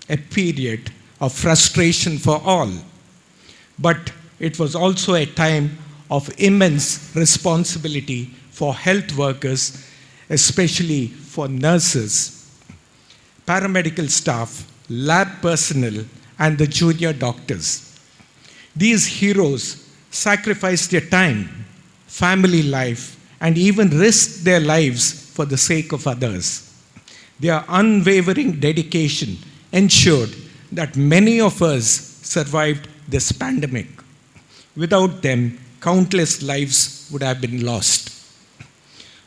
a period of frustration for all. But it was also a time of immense responsibility for health workers, especially for nurses, paramedical staff, lab personnel, and the junior doctors. These heroes sacrificed their time, family life, and even risked their lives for the sake of others. Their unwavering dedication ensured that many of us survived this pandemic. Without them, countless lives would have been lost.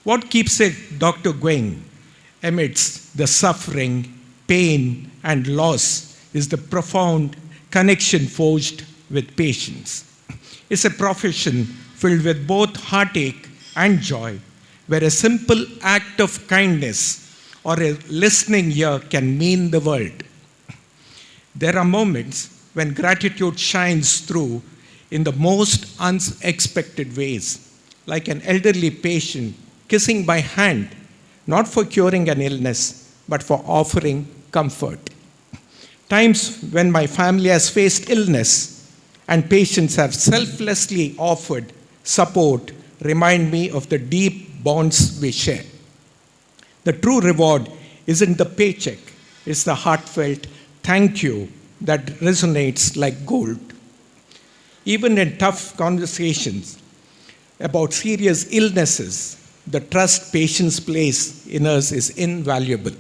What keeps a doctor going amidst the suffering, pain, and loss is the profound connection forged with patients. It's a profession filled with both heartache and joy, where a simple act of kindness or a listening ear can mean the world. There are moments when gratitude shines through in the most unexpected ways, like an elderly patient kissing my hand, not for curing an illness, but for offering comfort. Times when my family has faced illness and patients have selflessly offered support remind me of the deep bonds we share. The true reward isn't the paycheck, it's the heartfelt thank you that resonates like gold. Even in tough conversations about serious illnesses, the trust patients place in us is invaluable.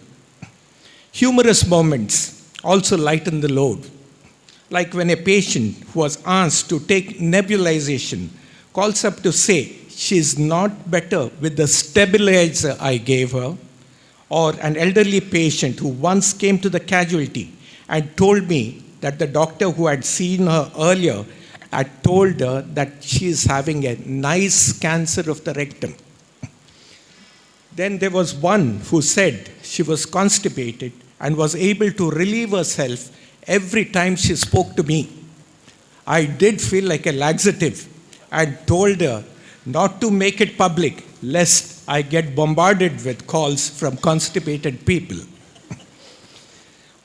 Humorous moments also lighten the load, like when a patient who was asked to take nebulization calls up to say she's not better with the stabilizer I gave her, or an elderly patient who once came to the casualty and told me that the doctor who had seen her earlier had told her that she is having a nice cancer of the rectum. Then there was one who said she was constipated and was able to relieve herself every time she spoke to me. I did feel like a laxative and told her not to make it public, lest I get bombarded with calls from constipated people.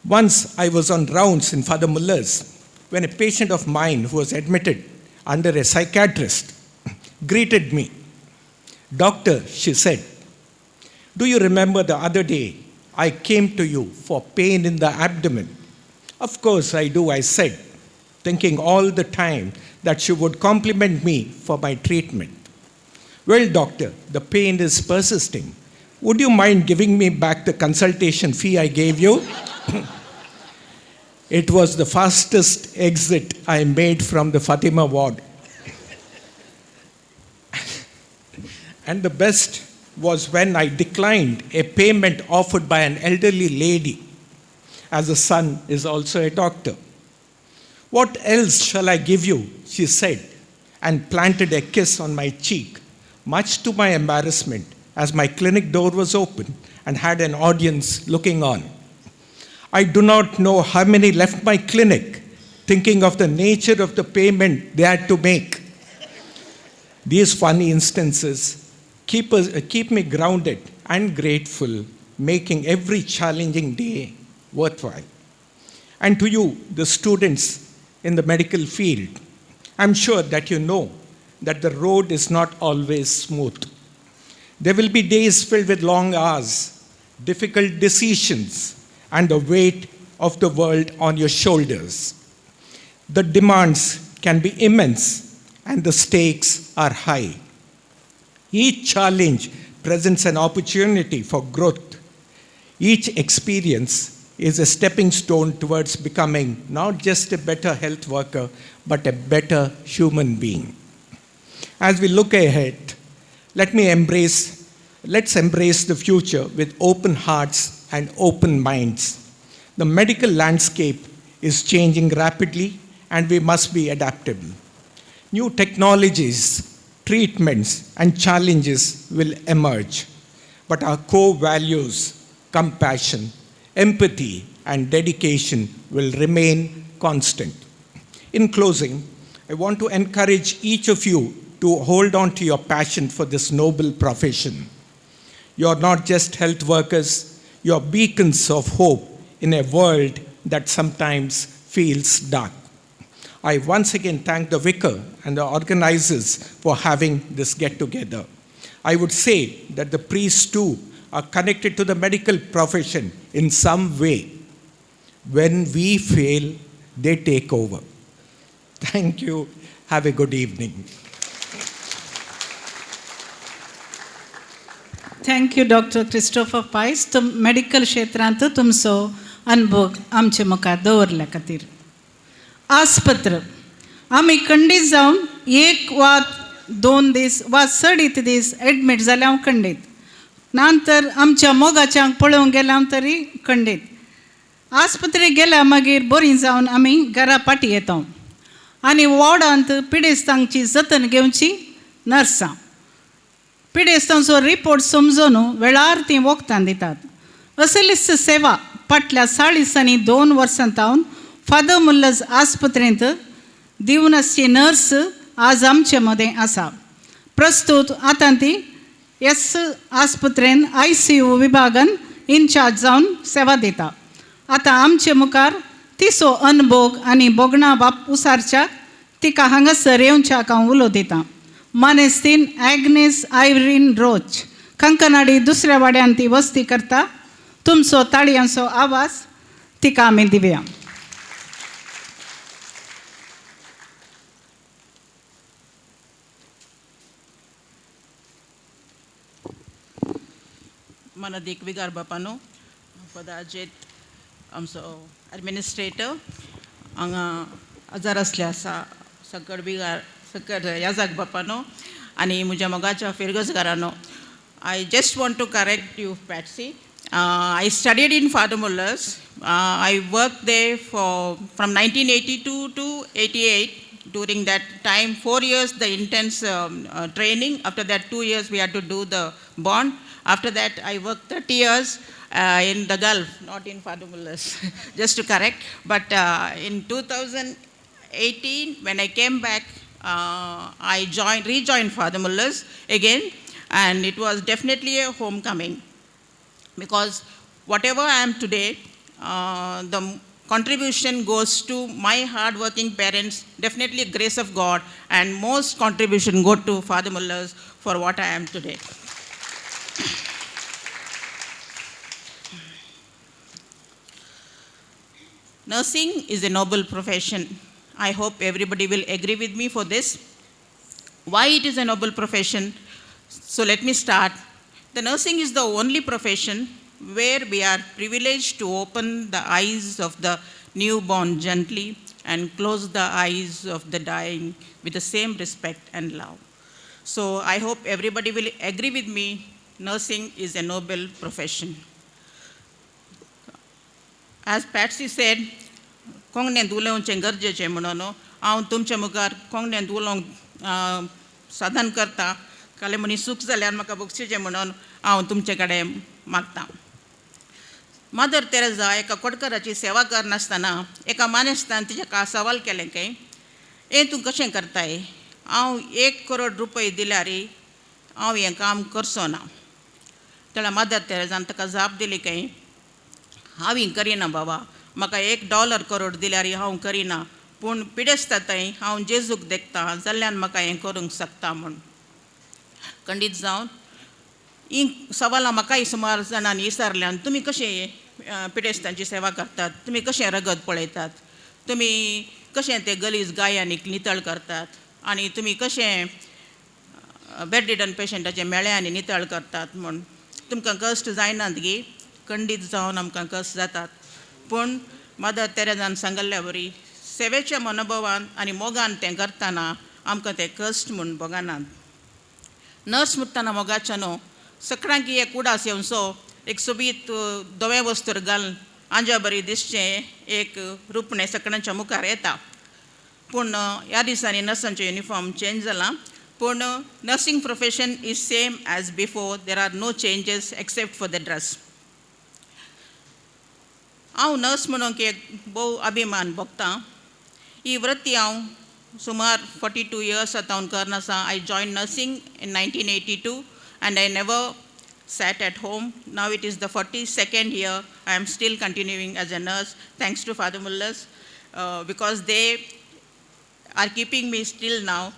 Once I was on rounds in Father Muller's when a patient of mine who was admitted under a psychiatrist greeted me. "Doctor," she said, "do you remember the other day I came to you for pain in the abdomen?" "Of course I do," I said, thinking all the time that she would compliment me for my treatment. "Well, doctor, the pain is persisting. Would you mind giving me back the consultation fee I gave you?" It was the fastest exit I made from the Fatima ward. And the best was when I declined a payment offered by an elderly lady, as the son is also a doctor. "What else shall I give you?" she said, and planted a kiss on my cheek, much to my embarrassment, as my clinic door was open and had an audience looking on. I do not know how many left my clinic thinking of the nature of the payment they had to make. These funny instances keep me grounded and grateful making every challenging day worthwhile. And to you, the students in the medical field, I'm sure that you know that the road is not always smooth. There will be days filled with long hours, difficult decisions, and the weight of the world on your shoulders. The demands can be immense and the stakes are high. Each challenge presents an opportunity for growth. Each experience is a stepping stone towards becoming not just a better health worker, but a better human being. As we look ahead, let's embrace the future with open hearts and open minds. The medical landscape is changing rapidly and we must be adaptable. New technologies, treatments, and challenges will emerge, but our core values, compassion, empathy, and dedication will remain constant. In closing, I want to encourage each of you to hold on to your passion for this noble profession. You are not just health workers, you are beacons of hope in a world that sometimes feels dark. I once again thank the vicar and the organizers for having this get-together. I would say that the priests too are connected to the medical profession in some way. When we fail, they take over. Thank you. Have a good evening. Thank you doctor Christopher Pais तुम मेडिकल क्षेत्रांत तुमचो अनुभव आमचे मुखार दवरल्या खातीर. आस्पत्र आमी खंडीत जावन 1 वा 2 दीस वा चड दीस एडमीट जाले हांव खंडीत. नंतर आमच्या मोगाच्यांक पळोवंक गेले हांव तरी खंडीत. आस्पत्रेक गेल्या मागीर बरी जावन आमी घरा पाटी येता आनी वॉर्डांत पिडेस्तांची जतन घेवची नर्सां. पिडेस्तांचो रिपोर्ट समजून वेळार ती वखदां दितात. असलीच सेवा फाटल्या 2 वर्सां हांव फादर मुल्लस आस्पत्रेंत दिवन आसची नर्स आज आमचे मदें आसा. प्रस्तूत आतां ती आस्पत्रेन ICU विभागान इन्चार्ज जावन सेवा दिता. आतां आमचे मुखार तिचो अनुभव आनी बोगणां उसारच्या तिका हांगासर येवच्याक हांव उलो दितां. मानेस्तीन ॲग्नेस आयरिन रोच कंकनाडी 2ऱ्या वाड्यान ती वस्ती करता. तुमचो ताळयांचो आवाज तिका आमी दिवया. मन दिग्विगार बापानो पदाचेर आमचो एडमिनिस्ट्रेटर हांगा हजर आसले आसा. सकट बिगार सकट याजाक बापानो आनी म्हज्या मोगाच्या फेरगोसगारानो. I just want to correct you, Patsy. I studied in Father Muller's. I worked there from 1982 to 88. During that time, 4 years the intense training. After that, 2 years we had to do the bond. After that, I worked 30 years in the Gulf, not in Father Muller's, just to correct. But in 2018, when I came back, I rejoined Father Muller's again, and it was definitely a homecoming, because whatever I am today, the contribution goes to my hard-working parents, definitely grace of God, and most contribution go to Father Muller's for what I am today. Nursing is a noble profession. I hope everybody will agree with me for this. Why it is a noble profession? So let me start. The nursing is the only profession where we are privileged to open the eyes of the newborn gently and close the eyes of the dying with the same respect and love. So I hope everybody will agree with me. Nursing is a noble profession. As Patsy said, कोंगण्यान उलोवचें गरजेचें म्हणून हांव तुमच्या मुखार कोंगण्यान उलोवंक साधन करता. काले मनीस सूख जाल्यार म्हाका बक्षिचें म्हणून हांव तुमचे कडेन मागतां. मदर तेरेसा एका कोडकाराची सेवा करनासतना एका मानेस्तान तिच्या सवाल केलें काय, हें तूं कशें करताय? हांव 1 करोड रुपये दिल्यार हांव हें काम करचो ना. तेन्ना मदर तेरेजान ताका जाप दिली काय हांव ही करिना बाबा म्हाका $1 करोड दिल्यार हांव करिना पूण पिडेस्ता थंय हांव जेजूक देखता जाल्यार म्हाका हें करूंक शकता म्हूण खंडीत जावन ही सवालां म्हाकाय सुमार जाणांनी विचारल्यान तुमी कशें पिडेस्तांची सेवा करतात तुमी कशें रगत पळयतात तुमी कशें ते गलीज गायांनीक नितळ करतात आनी तुमी कशें बेड रिडन पेशंटाचे मेळे आनी नितळ करतात म्हूण तुमकां कश्ट जायनात गी खंडीत जावन आमकां कश्ट जातात पूण मदर तेरेजान सांगल्ल्या बरी सेवेच्या मनोभवान आनी मोगान तें करतना आमकां ते कश्ट म्हूण भोगनात नर्स म्हणटना मोगाचें न्हू सकाळीं एक उडास येवचो एक सोबीत दोवे वस्तूर घालून आंजा बरी दिसचें एक रुपणें सकाळच्या मुखार येता पूण ह्या दिसांनी नर्सांचें युनिफॉर्म चेंज जाला पूण nursing profession is same as before there are no changes except for the dress हांव नर्स म्हणून एक भोव अभिमान भोगता ही वृत्ती हांव सुमार 42 years आतां हांव करनासा I joined nursing in 1982 and I never sat at home. Now it is the 42nd year. I am still continuing as a nurse, thanks to Father Mullahs, because they are keeping me still now.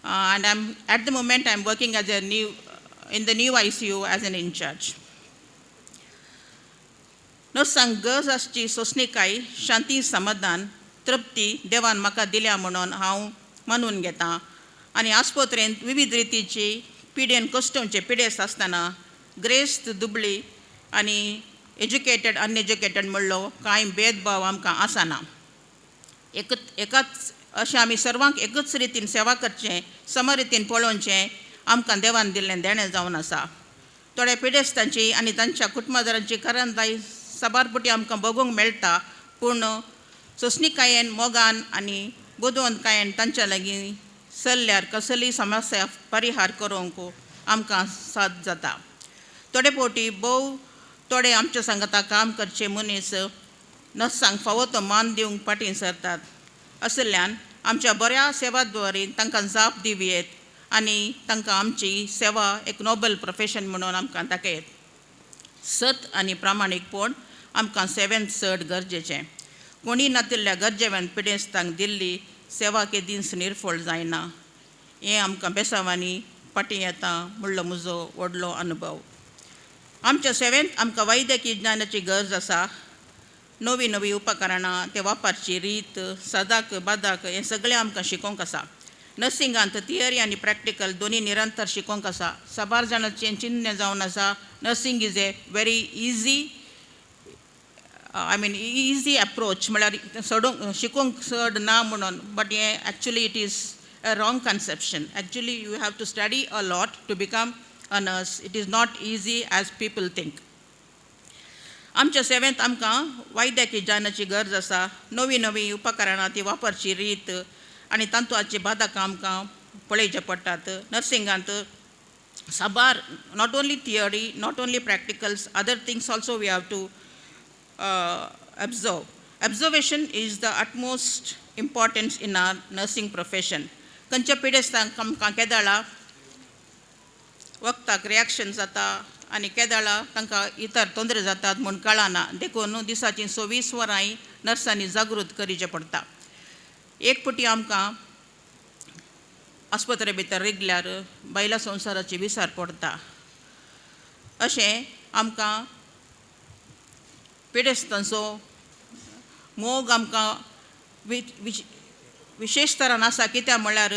And at the moment I'm working as in the new ICU as an in charge. नर्सांक गरज आसची सोंसणीकाय शांती समाधान तृप्ती देवान म्हाका दिल्या म्हणून हांव मानून घेतां आनी आस्पत्रेंत विविध रितीची पिडेन कश्टांचे पिडेस्त आसतना ग्रेस्त दुबळी आनी एज्युकेटेड अनएज्युकेटेड म्हणलो कांय भेदभाव आमकां आसना एकाच अशें आमी सर्वांक एकच रितीन सेवा करचें सम रितीन पळोवचें आमकां देवान दिल्लें देणें जावन आसा थोड्या पिडेस्तांची आनी तांच्या कुटुंबदारांची करंदाय सबारपटी आमकां बगूंक मेळटा पूण सोंसणीकायेन मोगान आनी बुदवंतकायेन तांच्या लागीं सल्ल्यार कसलीय समस्या परिहार करूंक आमकां साथ जाता थोडे फावटी थोडे आमच्या सांगाता काम करचे मनीस नर्सांक फावो तो मान दिवंक फाटीं सरतात असल्यान आमच्या बऱ्या सेवाद्वारे तांकां जाप दिवयेत आनी तांकां आमची सेवा एक नोबल प्रोफेशन म्हणून आमकां दाखयत सत आनी प्रामाणीकपण आमकां सेवेंत चड गरजेचें कोणी नातिल्ल्या गरजेवेंत पिडेस्तांक दिल्ली सेवा केदींच निर्फळ जायना हें आमकां बेसांवांनी फाटीं येता म्हणलो म्हजो व्हडलो अनुभव आमच्या सेवेंत आमकां वैद्यकीय ज्ञानाची गरज आसा नवी नवी उपकरणां ते वापरची रीत सदाक बादाक हें सगळें आमकां शिकोवंक आसा नर्सिंगांत थियरी आनी प्रॅक्टिकल दोनी निरंतर शिकोवंक आसा साबार जाणांचें चिन्ह जावन आसा nursing is a very easy approach म्हळ्यार सोडूंक शिकोवंक चड ना म्हणून बट हें actually it is a wrong conception actually you have to study a lot to become a nurse it is not easy as people think आमच्या सेवेंत आमकां वैद्यकीय ज्ञानाची गरज आसा नवी नवी उपकरणां ती वापरची रीत आनी तांतूंचे बादाक आमकां पळयचे पडटात नर्सिंगांत साबार not only theory not only practicals other things also we have to observation is the utmost importance in our nursing profession खंयच्या पिडेस्तांक आमकां केदाळा वखदाक रिएक्शन जाता आनी केदाळा तांकां इतर तोंदरे जातात म्हूण कळना देखून दिसाची 24 वरांय नर्सांनी जागृत करचें पडटा एक पुटी आमकां आस्पत्रे भितर रिगल्यार बायला संवसाराची विसर पडटा अशें आमकां पिडेस्तांचो मोग आमकां विशेश तरान आसा कित्याक म्हळ्यार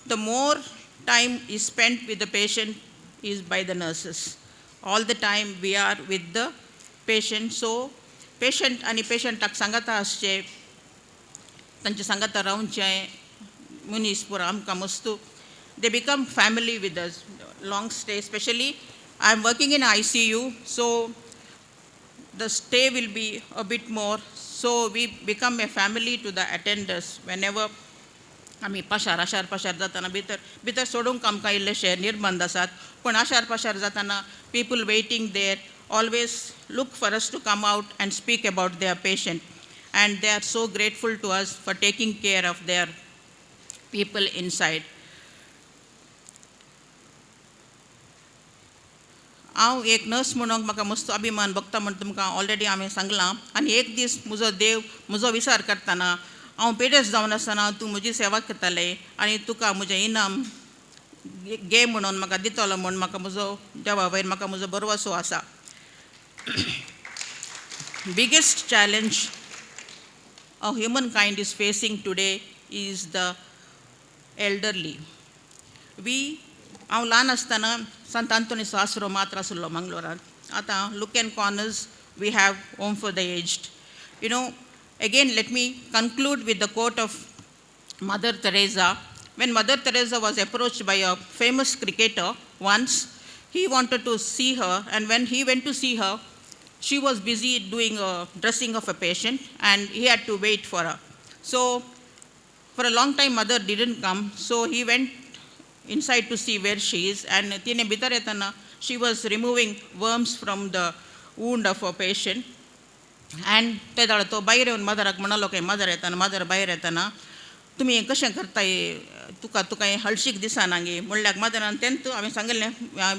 the more time is spent with the patient is by the nurses all the time we are with the patient so patient आनी पेशंटाक सांगाता आसचें तांचे सांगाता रावचें मनीस पुरो आमकां मस्तू they become family with us long stay specially I am working in ICU so the stay will be a bit more so we become a family to the attenders whenever आमी पाशार आशार पाशार जाताना भितर सोडूंक आमकां इल्लेशे निर्बंध आसात पूण आशार पाशार जाताना people waiting there always look for us to come out and speak about their patient and they are so grateful to us for taking care of their people inside हांव एक नर्स म्हणून म्हाका मस्त अभिमान भोगता म्हण तुमकां ऑलरेडी हांवें सांगलां. आनी एक दीस म्हजो देव म्हजो विचार करतना हांव पेडस जावन आसतना तूं म्हजी सेवा करतालें आनी तुका म्हजें इनाम घे म्हणून म्हाका दितलो म्हूण म्हाका म्हजो देवा वयर म्हाका म्हजो भरवसो आसा. Biggest challenge a humankind is facing today is the elderly. हांव ल्हान आसतना संत आंतोनीचो आसरो मात्र आसलो मंगलोरांत. आतां लुकेन corners we have home for the aged. Again, let me conclude with the quote of Mother Teresa. When Mother Teresa was approached by a famous cricketer once, he wanted to see her, and when he went to see her, she was busy doing a dressing of a patient, and he had to wait for her. So, for a long time, Mother didn't come, so he went inside to see where she is, and tine bitar yetana, she was removing worms from the wound of a patient. And तेदाळ तो भायर येवन मदराक म्हणलो की mother भायर येतना तुमी हें कशें करताय तुका हें हळशीक दिसना गे म्हणल्यार मदरान तेन्ना हांवें सांगलें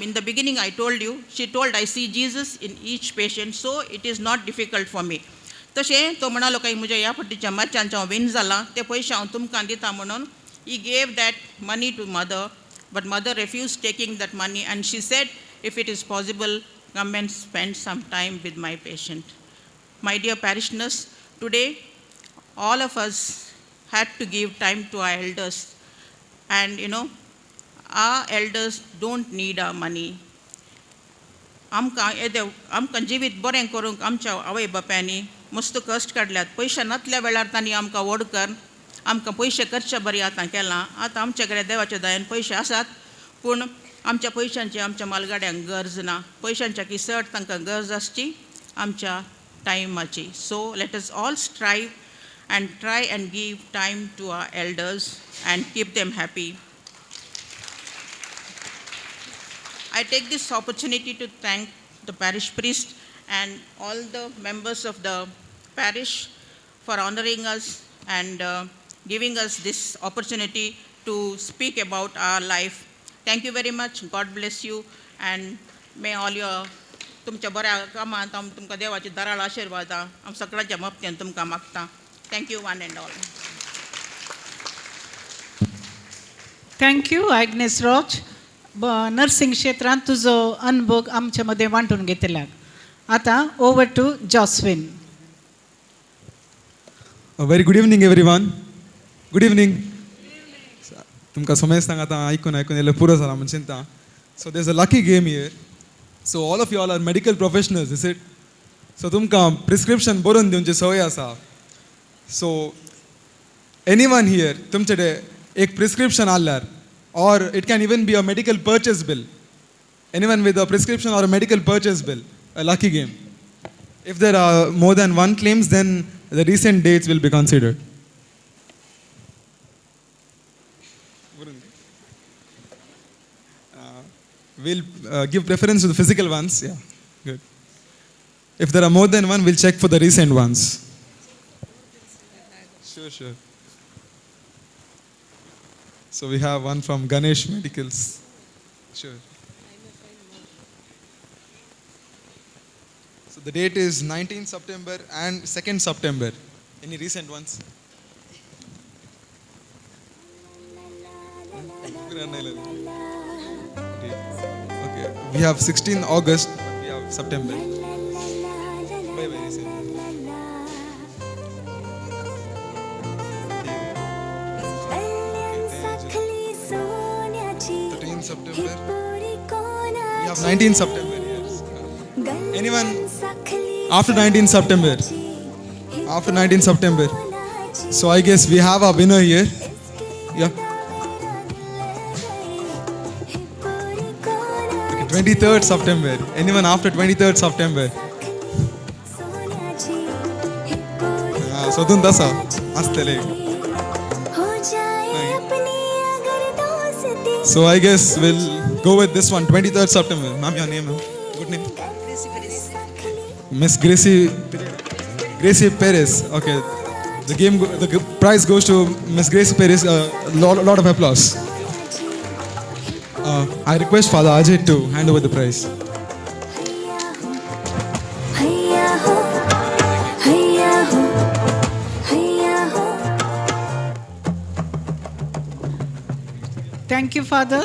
in the beginning I told you she told I see Jesus in each patient so it is not difficult for me. तशें तो म्हणलो की म्हज्या ह्या फाटीच्या मातच्यांचें हांव विन जालां ते पयशे हांव तुमकां दिता म्हणून he gave that money to mother but mother refuse taking that money and she said if it is possible come and spend some time with my patient. My dear parishioners, today all of us had to give time to our elders, and our elders don't need our money. आमकां जिवीत बरें करूंक आमच्या आवय बापायांनी मस्त कश्ट काडल्यात. पयशे नासल्या वेळार तांणी आमकां व्हड कर आमकां पयशे करचे बरी आतां केलां. आतां आमचे कडेन देवाच्या दयान पयशे आसात पूण आमच्या पयशांची आमच्या मालगाड्यांक गरज ना. पयशांच्या किसट तांकां गरज आसची आमच्या टायमाची. So let us all strive and try and give time to our elders and keep them happy. I take this opportunity to thank the parish priest and all the members of the parish for honoring us and giving us this opportunity to speak about our life. Thank you very much. God bless you and may all your तुमच्या बऱ्या कामांत तुमकां देवाची दाराळ आशिर्वाद हांव सगळ्यांच्या मप्त्यान तुमकां मागतां. Thank you one and all. Thank you Agnes Roche. Nursing क्षेत्रांत तुजो अनुभव आमचे मध्ये वांटून घेतल्याक. आतां over to Joswin. Very good evening everyone. Good evening. तुमकां सोमेस्तांक आतां आयकून येयलें पुरो जाला म्हण चिंता. So there is a lucky game here. So all of you all are medical professionals, is it? So tumka prescription boron diunchi सवय आसा. So anyone here tumchede ek prescription allar or it can even be a medical purchase bill. Anyone with a prescription or a medical purchase bill, a lucky game. If there are more than one claims, then the recent dates will be considered. We'll give preference to the physical ones. Yeah, good. If there are more than one, we'll check for the recent ones. Sure. So we have one from Ganesh Medicals. Sure. So the date is 19th September and 2nd September. Any recent ones? Okay, we have 16th August, but we have September. Bye bye. 13th September. We have 19th September. Yes. Anyone after 19th September? After 19th September. So I guess we have a winner here. Yeah. 23rd September. Anyone after 23rd September? So don't dasa. Astele. So I guess we'll go with this one. 23rd September. Ma'am, your name? Good name. Miss Gracie Perez. Okay. The prize goes to Miss Gracie Perez. A lot of applause. I request Father Ajay to hand over the prize. Thank you father.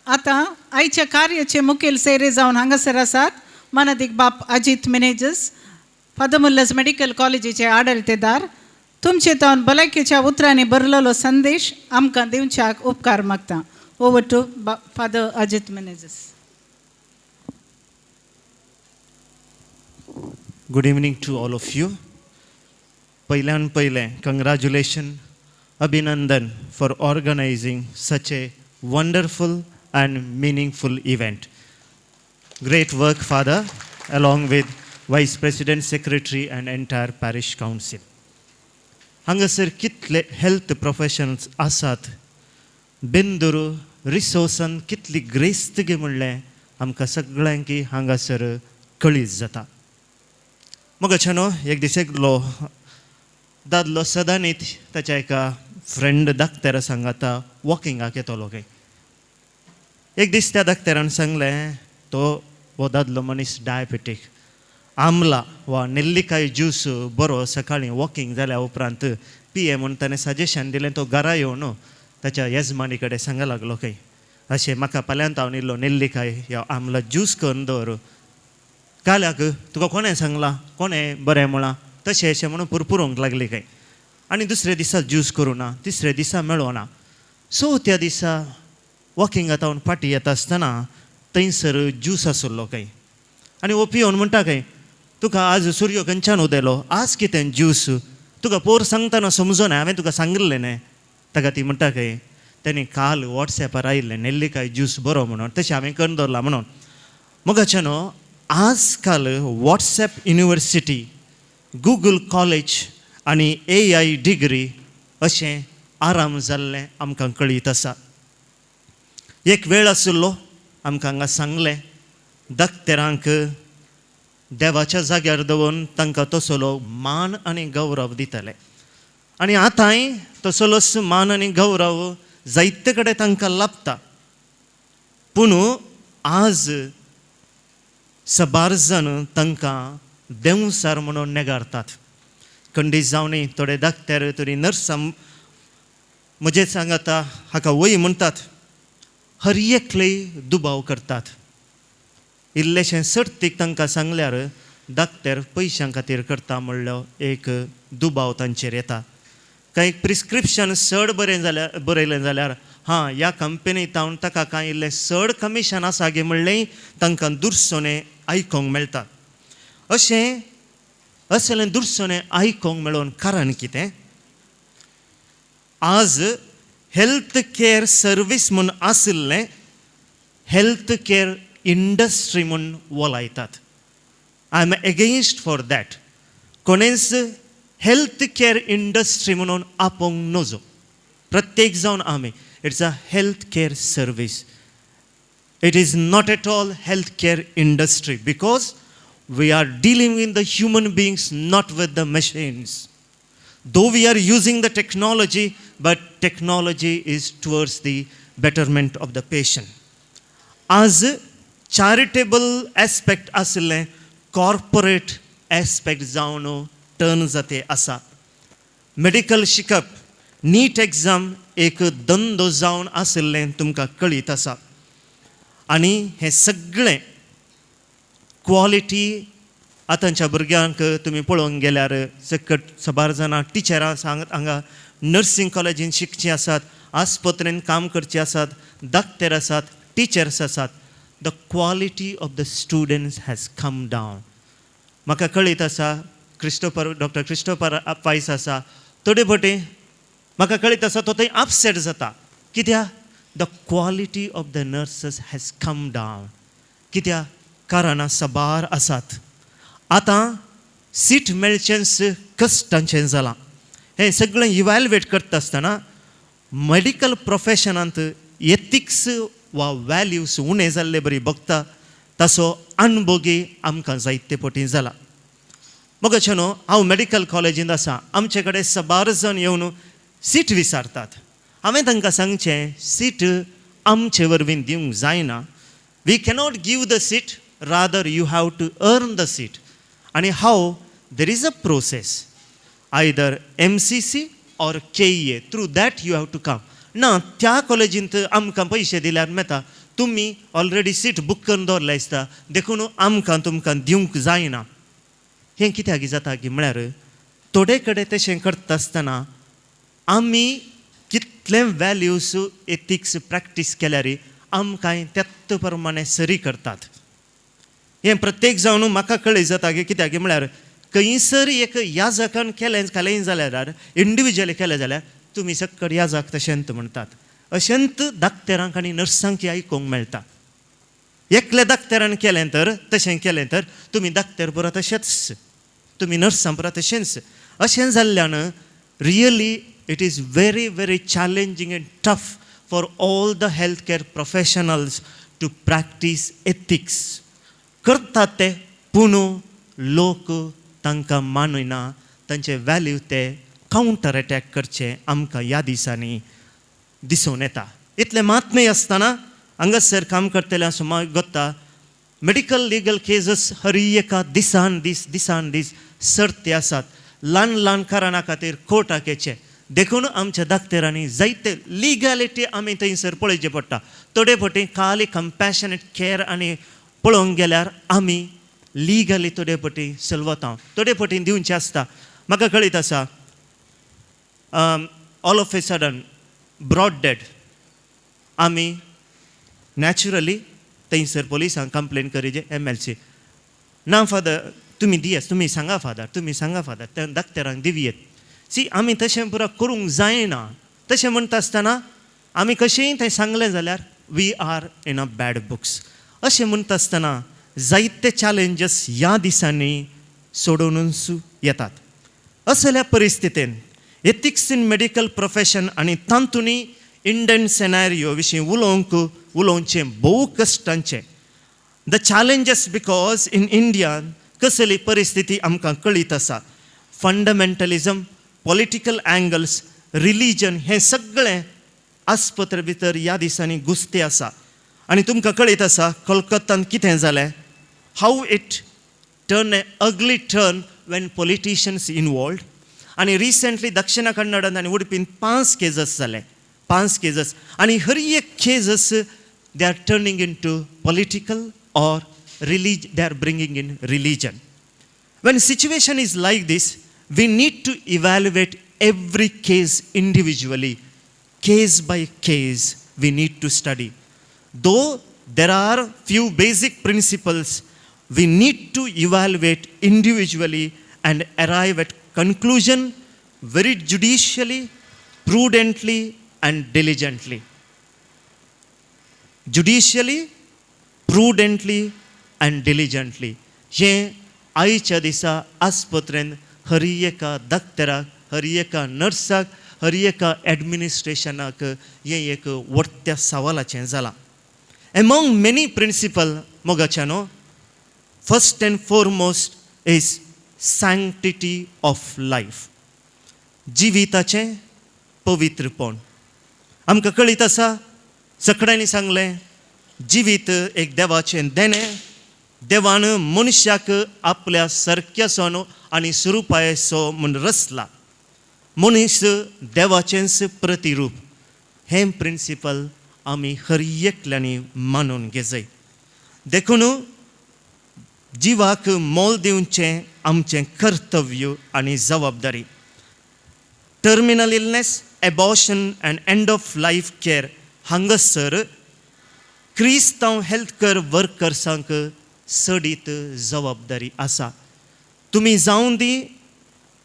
आता आईच्या कार्याचे मुखेल सेरे जावन हांगासर आसात मानादीक बाप Ajit मेनेजस, father मुल्लस medical कॉलेजीचे आडळतेदार. तुमचे तावन भलायकेच्या उतरांनी बरलेलो संदेश आमकां दिवच्याक उपकार मागता. Over to father Ajit Menezes. Good evening to all of you. Pailan congratulations, Abhinandan for organizing such a wonderful and meaningful event. Great work, Father, along with Vice President, Secretary and entire Parish Council. Hangasar kitle health professionals asat binduru resources kitli ग्रेस्tige म्हणले आमकां सगळ्यांकी हांगासर कळीत जाता. मगच्यानो एक दीस एकलो दादलो सदांनीत ताच्या एका फ्रेंड धाकट्यारा सांगाता वॉकिंगाक येतलो काय. एक दीस त्या धाकट्यारान सांगलें तो हो दादलो मनीस डायबेटीक आमला वा नेल्लिकाय ज्यूस बरो सकाळीं वॉकिंग जाल्या उपरांत पिये म्हूण ताणें सजेशन दिलें. तो घरा येवन ताच्या येजमानी कडेन सांगूंक लागलो काय अशें म्हाका फाल्यांत हांव इल्लो नेल्लिकाय ह्या आमला ज्यूस करून दवर. काल्याक तुका कोणें सांगलां कोणें बरें म्हळां तशें अशें म्हणून पुरपुरोंक लागली काय. आनी दुसरे दिसा ज्यूस करूं ना, तिसरे दिसा मेळो ना. चवथ्या दिसा वॉकिंगाक हांव फाटीं येता आसतना थंयसर ज्यूस आसलो काय. आनी हो पियोन म्हणटा काय तुका आज सूर्य खंयच्यान उदेलो, आज कितें ज्यूस, तुका पोर सांगतना समजो ना, हांवें तुका सांगिल्लें न्हय. ताका ती म्हणटा काय तेणी काल वॉट्सॅपार आयिल्लें नेल्लिकाय ज्यूस बरो म्हणून, तशें हांवें करून दवरला म्हणून. मगाच्यानो आजकाल व्हॉट्सॅप युनिवर्सिटी, गूगल कॉलेज आनी AI डिग्री अशें आराम जाल्लें आमकां कळीत आसा. एक वेळ आसलो आमकां हांगा सांगलें धाकटेरांक देवाच्या जाग्यार दवरून तांकां तसलो मान आनी गौरव दितले. आनी आतांय तसलोच मान आनी गौरव जायते कडेन तांकां लाभता. पूण आज सबार जाण तांकां देंवसार म्हणून नेगारतात. खंडीत जावनी थोडे धाकट्यार तरी नर्सां म्हजें सांगाता हाका वय म्हणटात. हर एकलेय दुबाव करतात. इल्लेशें सर्तीक तांकां सांगल्यार धाकट्यार पयशां खातीर करता म्हणल्यार एक दुबाव तांचेर येता. कांय प्रिस्क्रिप्शन चड बरयलें जाल्यार हां ह्या कंपनींत हांव ताका कांय इल्लें चड कमिशन आसा गे म्हणलें तांकां दुरसोने आयकोंक मेळटा. अशें असलें दुरसोने आयकोंक मेळोन कारण कितें. आज हेल्थ केअर सर्वीस म्हूण आशिल्लें हेल्थ केअर इंडस्ट्री म्हूण वलायतात. I am against for that. कोणेंच हेल्थ केअर इंडस्ट्री म्हणून आपोवंक नजो. प्रत्येक जावन आमी it's a health care service. It is not at all healthcare industry because we are dealing with the human beings, not with the machines. Though we are using the technology, but technology is towards the betterment of the patient. As charitable aspect asile, corporate aspect जावन turn जाते आसा. Medical शिकप NEET exam एक धंदो जावन आशिल्लें तुमकां कळीत आसा. आनी हें सगळें क्वॉलिटी आतांच्या भुरग्यांक तुमी पळोवंक गेल्यार सकट सबार जाणां टिचरां हांगा नर्सिंग कॉलेजीन शिकचीं आसात, आस्पत्रेन काम करचीं आसात, धाकटेर आसात, टिचर्स आसात. The quality of the students has come down. म्हाका कळीत आसा डॉक्टर क्रिस्टोफर पायस आसा थोडे फावटी म्हाका कळीत आसा तो थंय अपसेट जाता. कित्याक the quality of the nurses has come down. कित्याक कारणां सबार आसात. आतां सीट मेळचेंच कश्टांचें जालां. हें सगळें इवॅल्युएट करता आसतना मेडिकल प्रोफेशनांत एथिक्स वा वॅल्यूज उणें जाल्ले बरी बगता ताचो अणभोगी आमकां जायते फावटी जाला. मगच्यानो हांव मेडिकल कॉलेजींत आसा. आमचे कडेन सबार जण येवन सीट विचारतात. हांवें तांकां सांगचें सीट आमचे वरवीं दिवंक जायना. We cannot give the seat, rather you have to earn the seat. आनी हाव there is a process either MCC or KEA. Through that you have to come. ना त्या कॉलेजींत आमकां पयशे दिल्यार मेता तुमी ऑलरेडी सीट बूक करून दवरलें आसता देखून आमकां तुमकां दिवंक जायना. हें कित्याक जाता की म्हळ्यार थोडे कडेन तशें करता आसतना आमी कितले वॅल्यूज एथिक्स प्रॅक्टीस केल्यार आमकां त्याच प्रमाणे सरी करतात. हें प्रत्येक जावन म्हाका कळ्ळें जाता की कित्याक म्हळ्यार खंयसर एक याजकान केलें जाल्यार इंडिविज्युअली केलें जाल्यार तुमी सक्कड याजक तशेंत म्हणटात. अशेंत दाक्तेरांक आनी नर्सांक आयकूंक मेळटा. एकल्या दाक्तेरान केलें तर तशें केलें तर तुमी दाक्तेर बरो तशेंच तुमी नर्सां बरो तशेंच. अशें जाल्ल्यान really it is very very challenging and tough for all the health care professionals to practise ethics. करतात ते पूण लोक तांकां मानयना तांचे वॅल्यू ते कावंटर अटॅक करचे आमकां ह्या दिसांनी दिसून येता. इतलें मात न्हय आसतना हांगासर काम करतले असो म्हाका गोत्ता मेडिकल लिगल केसीस हर एका दिसान दीस सर्ते आसात. ल्हान ल्हान कारणां खातीर कोर्टाक येचे देखून आमच्या दाक्तेरांनी जायते लिगॅलिटी आमी थंयसर पळोवचें पडटा. थोडे फावटी खाली कंपॅशनेट केअर आनी पळोवंक गेल्यार आमी लिगली थोडे फावटी सलवता थोडे फावटी दिवचें आसता. म्हाका कळीत आसा all of a sudden broad dead आमी नॅचरली थंयसर पुलिसांक कंप्लेन करीचे MLC ना फादर तुमी दियात तुमी सांगा फादर त्या दाक्तेरांक दिवयेत. सी आमी तशें पुरो करूंक जायना. तशें म्हणटा आसतना आमी कशेंय थंय सांगलें जाल्यार we are in a bad books. अशें म्हणटा आसतना जायते चॅलेंजीस ह्या दिसांनी सोडूनच येतात. असल्या परिस्थितीन एथिक्स इन मेडिकल प्रोफेशन आनी तांतुनी इंडियन सेनारियो विशीं उलोवचें भोव कश्टांचें. The challenges because in Indian कसली परिस्थिती आमकां कळीत आसा. फंडमेंटलिजम पॉलिटिकल एंगल्स रिलीजन हें सगळें आस्पत्रे भितर ह्या दिसांनी घुसतें आसा. आनी तुमकां कळीत आसा कोलकातान कितें जालें हाऊ इट टर्न ए अगली टर्न वेन पॉलिटिशियन्स इनवॉल्ड. आनी रिसेंटली दक्षिण कन्नडांत आनी उडपीन 5 केसीस जाले 5 केसीस आनी हर एक cases they are turning into political or they are bringing in religion. When situation is like this, we need to evaluate every case individually. Case by case, we need to study. Though there are few basic principles, we need to evaluate individually and arrive at conclusion very judicially, prudently and diligently. Judicially, prudently and diligently. हें आयच्या दिसा आस्पत्रेन हर एका दाक्तराक हर एका नर्साक हर एका एडमिनिस्ट्रेशनाक हें एक व्हडल्या सवालाचें जालां. एमॉंग मेनी प्रिंसिपल मोगाच्यानो first and foremost is sanctity of life. जिविताचें पवित्रपण. आमकां कळीत आसा सगळ्यांनी सांगलें जिवीत एक देवाचें देणें. देवान मनशाक आपल्या सारक्यासो आनी स्वरुपायसो म्हूण रचला. मनीस देवाचेंच प्रतिरूप. हें प्रिंसिपल आमी हर एकल्यांनी मानून घेजय. देखून जिवाक मोल दिवचें आमचें कर्तव्य आनी जबाबदारी. Terminal illness abortion and end of life care हांगासर क्रिस्तांव हेल्थ केअर वर्कर्सांक सडीत जबाबदारी आसा. तुमी जावन दी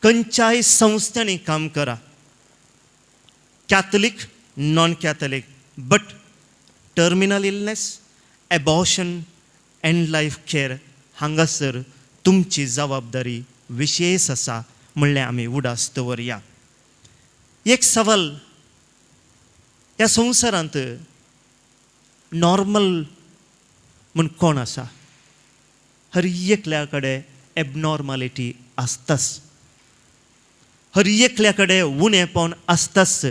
खंयच्याय संस्थांनी काम करा Catholic non Catholic but terminal illness abortion and life care हांगासर तुमची जबाबदारी विशेष आसा म्हणलें आमी उडास दवरया. एक सवाल ह्या संवसारांत नॉर्मल म्हूण कोण आसा. हर एकल्या कडेन एबनॉर्मालिटी आसताच. हर एकल्या कडेन उणेपण आसताच.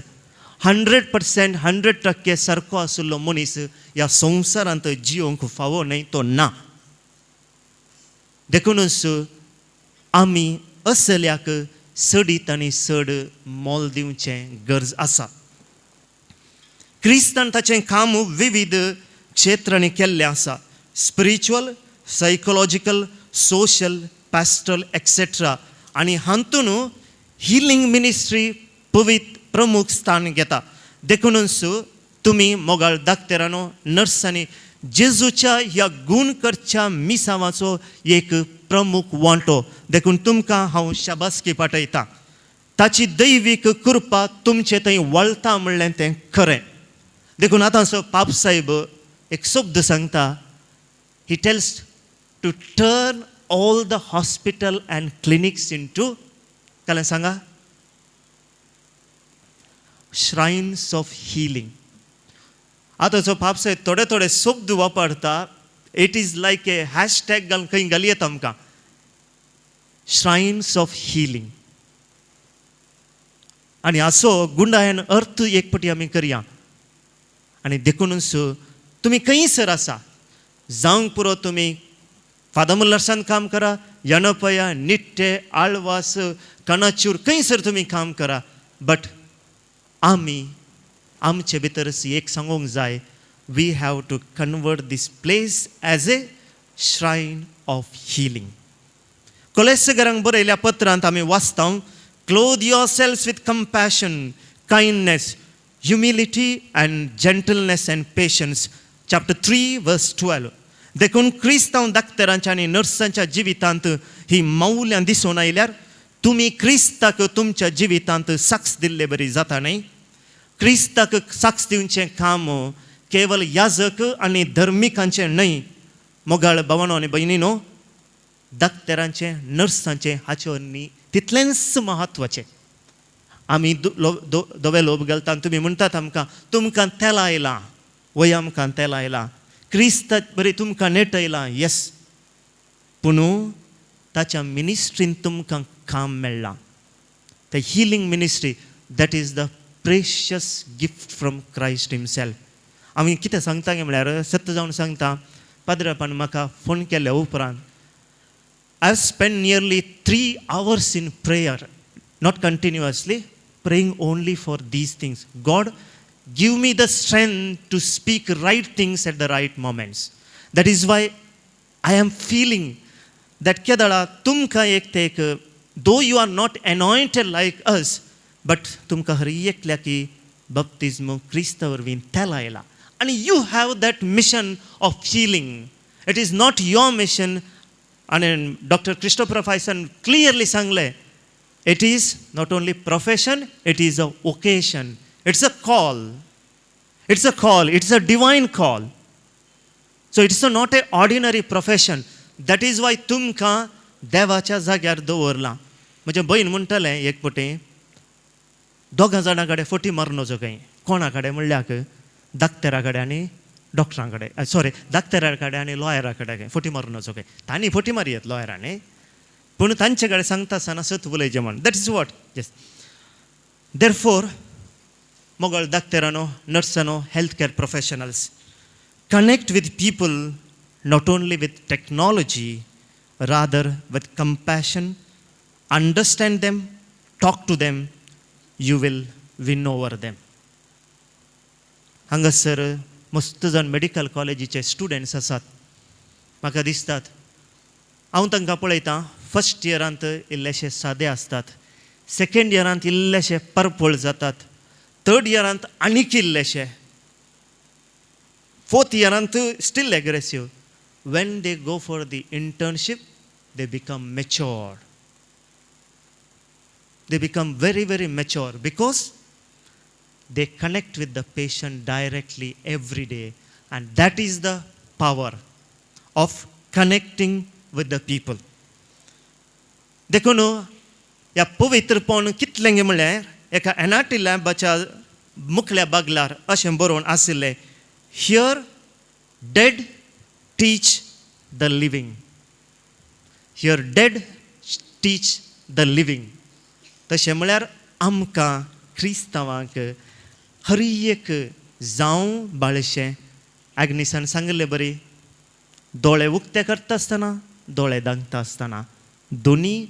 100% 100% सारको आशिल्लो मनीस ह्या संवसारांत जिवंक फावो न्हय तो ना. देखूनच आमी असल्याक सडीत आनी सड मोल दिवचें गरज आसा. क्रिस्तान ताचें काम विविध क्षेत्रांनी केल्लें आसा. Spiritual, psychological, social, pastoral etcetera. आनी हातून हिलिंग मिनिस्ट्री प्रमुख स्थान घेता. देखूनच तुमी मोगाळ दाक्तेरांनो, नर्सांनी जेजूच्या ह्या गुणकरच्या मिसावाचो एक प्रमुख वांटो. देखून तुमकां हांव शाबासकी पाठयतां. ताची दैवीक कृपा तुमचे थंय वळटा म्हणलें तें खरें. देखून आतांचो पाप साहेब एक शब्द सांगता. He tells to turn all the hospital and clinics into काय सांगा, श्रायन्स ऑफ हिलिंग. आतांचो पाप साहेब थोडे थोडे शब्द वापरता. It is like A hashtag घालून खंय घालयेता आमकां, श्रायन्स ऑफ हिलिंग. आनी असो गुंडायन अर्थ एक पटी आमी करया. आनी देखूनच तुमी खंयसर आसा, जावंक पुरो तुमी फादर मुल्लर्सान काम करा, यणपया, निट्टे, आळवास, कणाचूर, खंयसर तुमी काम करा. बट आमी आमचे भितर एक सांगूंक जाय, we have to convert this place as a shrine of healing. कोलेसगरांक बरयल्या पत्रांत आमी वाचता, clothe yourselves with compassion, kindness, humility and gentleness and patience. Chapter 3 verse 12. देखून क्रिस्तांव दाक्तेरांच्या आनी नर्सांच्या जिवितांत ही मौल्यां दिसून आयल्यार तुमी क्रिस्ताक तुमच्या जिवितांत साक्ष दिल्ले बरी जाता न्ही. क्रिस्ताक साक्ष दिवचें काम केवळ याजक आनी धर्मिकांचें न्हय. मोगाळ भावांनो आनी भयणीनो, दाक्तेरांचें, नर्सांचें हाचे न्ही तितलेंच म्हत्वाचें. आमी दोवे लोभ घालता आनी तुमी म्हणटात आमकां, तुमकां तेलां आयलां, वय आमकां तेलां आयलां, क्रिस्त बरी तुमकां नेट आयलां. येस, पूण ताच्या मिनिस्ट्रीन तुमकां काम मेळ्ळां. The healing ministry, that is the precious gift from Christ himself. आमी कितें सांगता गे म्हळ्यार सत्य जावन सांगता, पाद्रपान म्हाका फोन केल्या उपरांत I've spent nearly 3 hours in prayer, not continuously, praying only for these things. God, give me the strength to speak right things at the right moments. That is why I am feeling that kedala tumka ek though you are not anointed like us, but tumka hari ekल्या की baptism Krista वरवीं तेला आयला. And you have that mission of healing. It is not your mission. And Dr. Christopher Faison clearly सांगले, it is not only profession, it is a vocation. It's a call. It's a call. It's a divine call. So it's not an ordinary profession. That is why तुमकां देवाच्या जाग्यार दवरलां. म्हजे बहीण म्हणटालें एक पटी, दोगां जाणां कडेन फटी मारून वचो खंय. कोणा कडेन म्हणल्यार दाक्तेरा कडेन आनी डॉक्टरां कडेन, सॉरी, दाक्तेरा कडेन आनी लॉयरा कडेन फटी मारून वचो खंय. तांणी फटी मारयत लॉयरांनी, पूण तांचे कडेन सांगता आसतना सत उलयचें म्हण. That is what. Yes, therefore मोगाळ दाक्तेरांनो, नर्सांनो, health care professionals, connect with people not only with technology, rather with compassion. Understand them, talk to them, you will win over them. हांगासर मस्त जाण मेडिकल कॉलेजीचे स्टुडंट्स आसात. म्हाका दिसतात, हांव तांकां पळयतां, फर्स्ट इयरांत इल्लेशे सादे आसतात, सेकंड इयरांत इल्लेशे परपळ जातात, थर्ड इयरांत आनीक इल्लेशे, फोर्थ इयरांत still aggressive. When they go for the internship, they become mature. They become very, very mature because they connect with the patient directly every day. And that is the power of connecting with the people. देखून ह्या पवित्रपण कितलें गे म्हळ्यार एका एनाटी लॅबाच्या मुखल्या बागलार अशें बरोवन आशिल्लें, here dead teach the living. Here dead teach the living. तशें म्हळ्यार आमकां क्रिस्तांवांक हर एक जावं बाळशें एग्निसान सांगलें बरी, दोळे उक्ते करता आसतना, दोळे दांगता आसतना दोनी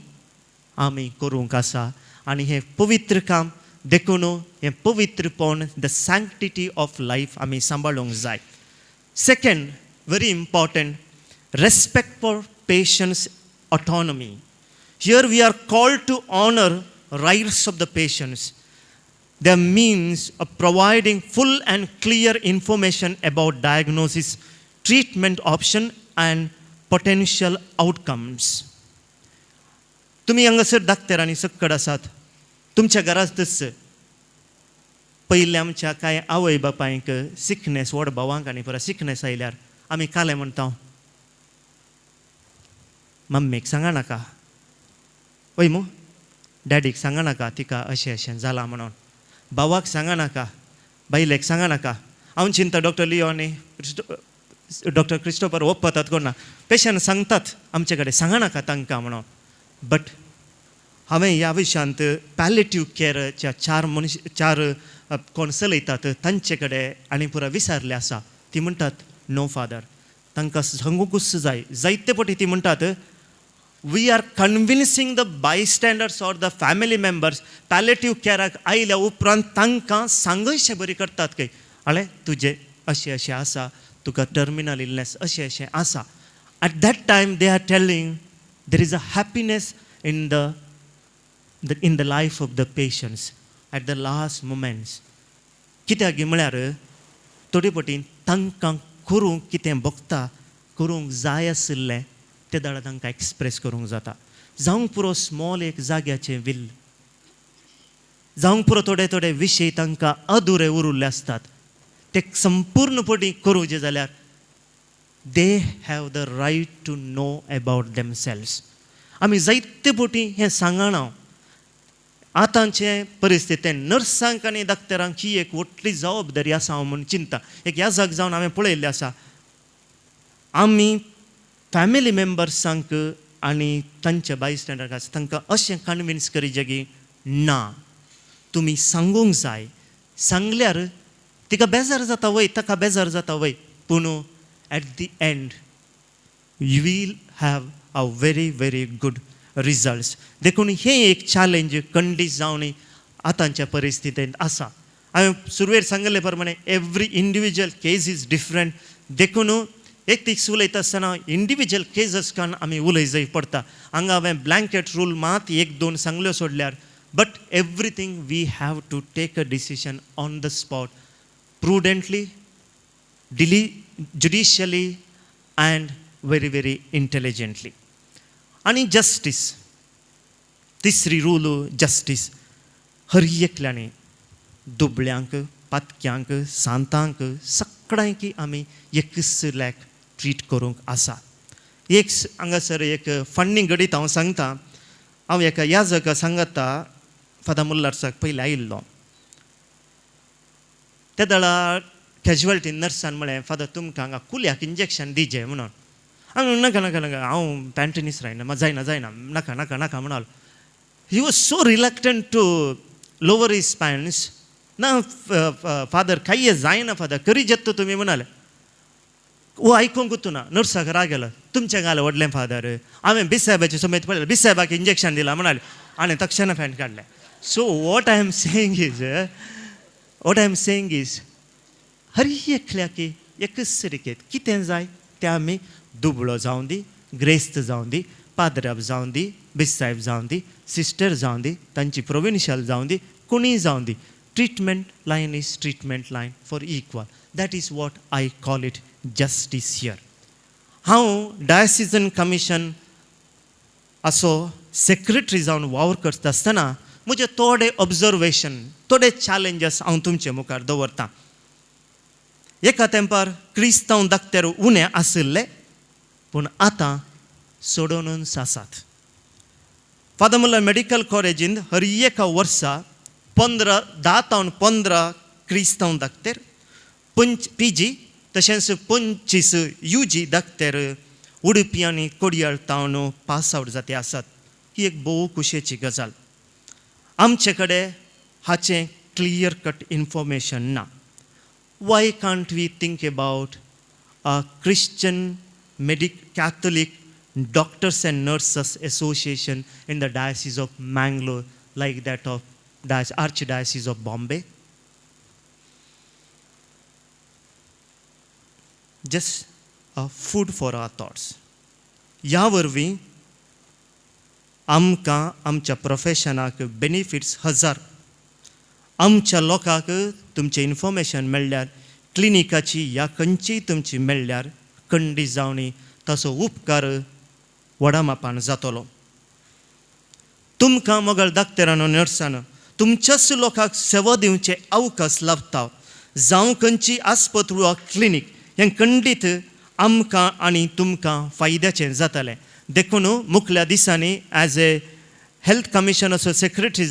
आमी करूंक आसा. आनी हें पवित्र काम देखून हें पवित्रपण द सॅंक्टिटी ऑफ लायफ आमी सांबाळूंक जाय. Second, very important, respect for patients' autonomy. Here we are called to honor rights of the patients. Their means of providing full and clear information about diagnosis, treatment option and potential outcomes. तुम्ही हांगासर दाक्तरांनी सक्कड आसात, तुमच्या घरांतच पयलीं आमच्या कांय आवय बापायक सिकनेस, व्हड भावांक आनी परत सिकनेस आयल्यार आमी काले म्हणटा, मम्मीक सांगा नाका, वय मू डॅडीक सांगा नाका तिका अशें अशें जालां म्हणून, भावाक सांगा नाका, बायलेक सांगा नाका. हांव चिंता डॉक्टर लिओनी डॉक्टर क्रिस्टोफर ओपतात कोणा पेशंट सांगतात आमचे कडेन सांगा नाका तांकां म्हणून. बट हांवें ह्या विशयांत पॅलेटिव्ह कॅरच्या चार कोण चलयतात तांचे कडेन आनी पुरो विचारले आसा. ती म्हणटात नो फादर, तांकां सांगूंकूच जाय. जायते फावटी ती म्हणटात we are convincing the bystanders or the family members palliative कॅराक आयल्या उपरांत तांकां सांगयशें बरी करतात खंय, आळे तुजें अशें अशें आसा, तुका टर्मिनल इलनेस अशें अशें आसा. At that time they are telling there is a happiness in the life of the patients at the last moments. कित्याक म्हळ्यार थोडे फावटी तांकां करूंक कितें भोगता, करूंक जाय आशिल्लें तें दाडा तांकां एक्सप्रेस करूंक जाता. जावंक पुरो स्मॉल एक जाग्याचें विल, जावंक पुरो थोडे थोडे विशय तांकां अधुरे उरिल्ले आसतात, ते संपूर्णपणी करूंचे जाल्यार they have the right to know about themselves. आमी जायते फावटी हें सांगना. आतांचे परिस्थितीन नर्सांक आनी डाक्टरांक ही एक व्हडली जबाबदारी आसा हांव म्हूण चिंता. एक ह्या जाग जावन हांवें पळयल्लें आसा, आमी फॅमिली मेंबर्सांक आनी तांच्या बायस्टँडरांक आसा तांकां अशें कन्विन्स करीचे की ना तुमी सांगूंक जाय, सांगल्यार तिका बेजार जाता वय, ताका बेजार जाता वय, पूण at the and you we'll have a very good results. देखून हे एक चॅलेंज कंडीस जावन आतांच्या परिस्थितींत आसा. हांवें सुरवेर सांगले प्रमाणे every individual case is different. देखून एक दीस उलयता आसतना इंडिविज्युअल केसीस कान आमी उलय जाय पडटा. हांगा हांवें ब्लँकेट रूल मात एक दोन सांगल्यो सोडल्यार, but everything we have to take a decision on the spot, prudently, judicially and very intelligently. आणि जस्टीस, तिसरी रूल जस्टीस. हर एकल्यानी दुबळ्यांक, पातक्यांक, सांतांक सगळ्यांक आमी एकच लॅक ट्रीट करूंक आसा. एक हांगासर एक फंडींग गडीत हांव सांगता. हांव एका ह्या जाका सांगता फादर मुल्लार्साक पयलीं आयिल्लो. त्या दळा कॅज्युअलिटी नर्सान म्हळें फादर तुमकां हांगा कुल्याक इंजेक्शन दिजें म्हणून. हांव नाका नाका नाका हांव पॅन्टनीस रायना, जायना जायना नाका नाका नाका म्हणाल. He was so reluctant to lower his pants. ना फादर काही जायना फादर करी जेत्तो तुमी म्हणाले. वो आयकूंकूच ना. नर्साक राग गेलो, तुमच्या गाल व्हडलें फादर, हांवें बिसायबाचे समेत पळयलें, बिसायबाक इंजेक्शन दिलां म्हणाले आनी तक्षण पॅन्ट काडलें. So what I am saying is हर एकल्याक एकच रिकेत कितें जाय तें आमी दुबळो जावं दी, ग्रेस्त जावं दी, पाद्राब जावं दी, बिसायब जावं दी, सिस्टर जावं दी, तांची प्रोविन्शियल जावं दी, कोणीय जावं दी, treatment line is treatment line for equal. That is what I call it justice here. हांव डायसिजन कमिशन असो सेक्रेटरी जावन वावर करता आसतना म्हजे थोडे ऑब्जर्वेशन, थोडे चॅलेंजीस हांव तुमचे मुखार दवरतां. एका तेंपार क्रिस्तांव दाक्तेर उणे आशिल्ले, पूण आतां सोडूनच आसात. फादर मुल्लार मेडिकल कॉलेजींत हर एका वर्सा 10 क्रिस्तांव दाक्तेर, PG तशेंच 25 UG दाक्तेर उडुपी आनी कोडयाळ तावन पास आवट जाते आसात. ही एक भोव खुशेची गजाल. आमचे कडेन हाचें क्लियर कट इन्फॉर्मेशन ना. Why can't we think about a Christian Catholic Doctors and Nurses Association in the Diocese of Mangalore like that of Archdiocese of Bombay. Just a food for our thoughts. ह्या वरवीं आमकां आमच्या प्रोफेशनाक benefits हजार. आमच्या लोकांक तुमचें information मेळ्ळ्यार क्लिनिकाची ह्या खंयचीय तुमची मेळ्ळ्यार खंडी जावनी ताचो उपकार व्हडा मापान जातलो. तुमकां मोगळ दाक्तरानो नर्सानो तुमच्याच लोकांक सेवा दिवचे अवकाश लाभता. जावं खंयची आस्पत्रू वा क्लिनीक हें खंडीत आमकां आनी तुमकां फायद्याचें जातलें. देखून मुखल्या दिसांनी एज ए हेल्थ कमिशनाचो सेक्रेटरी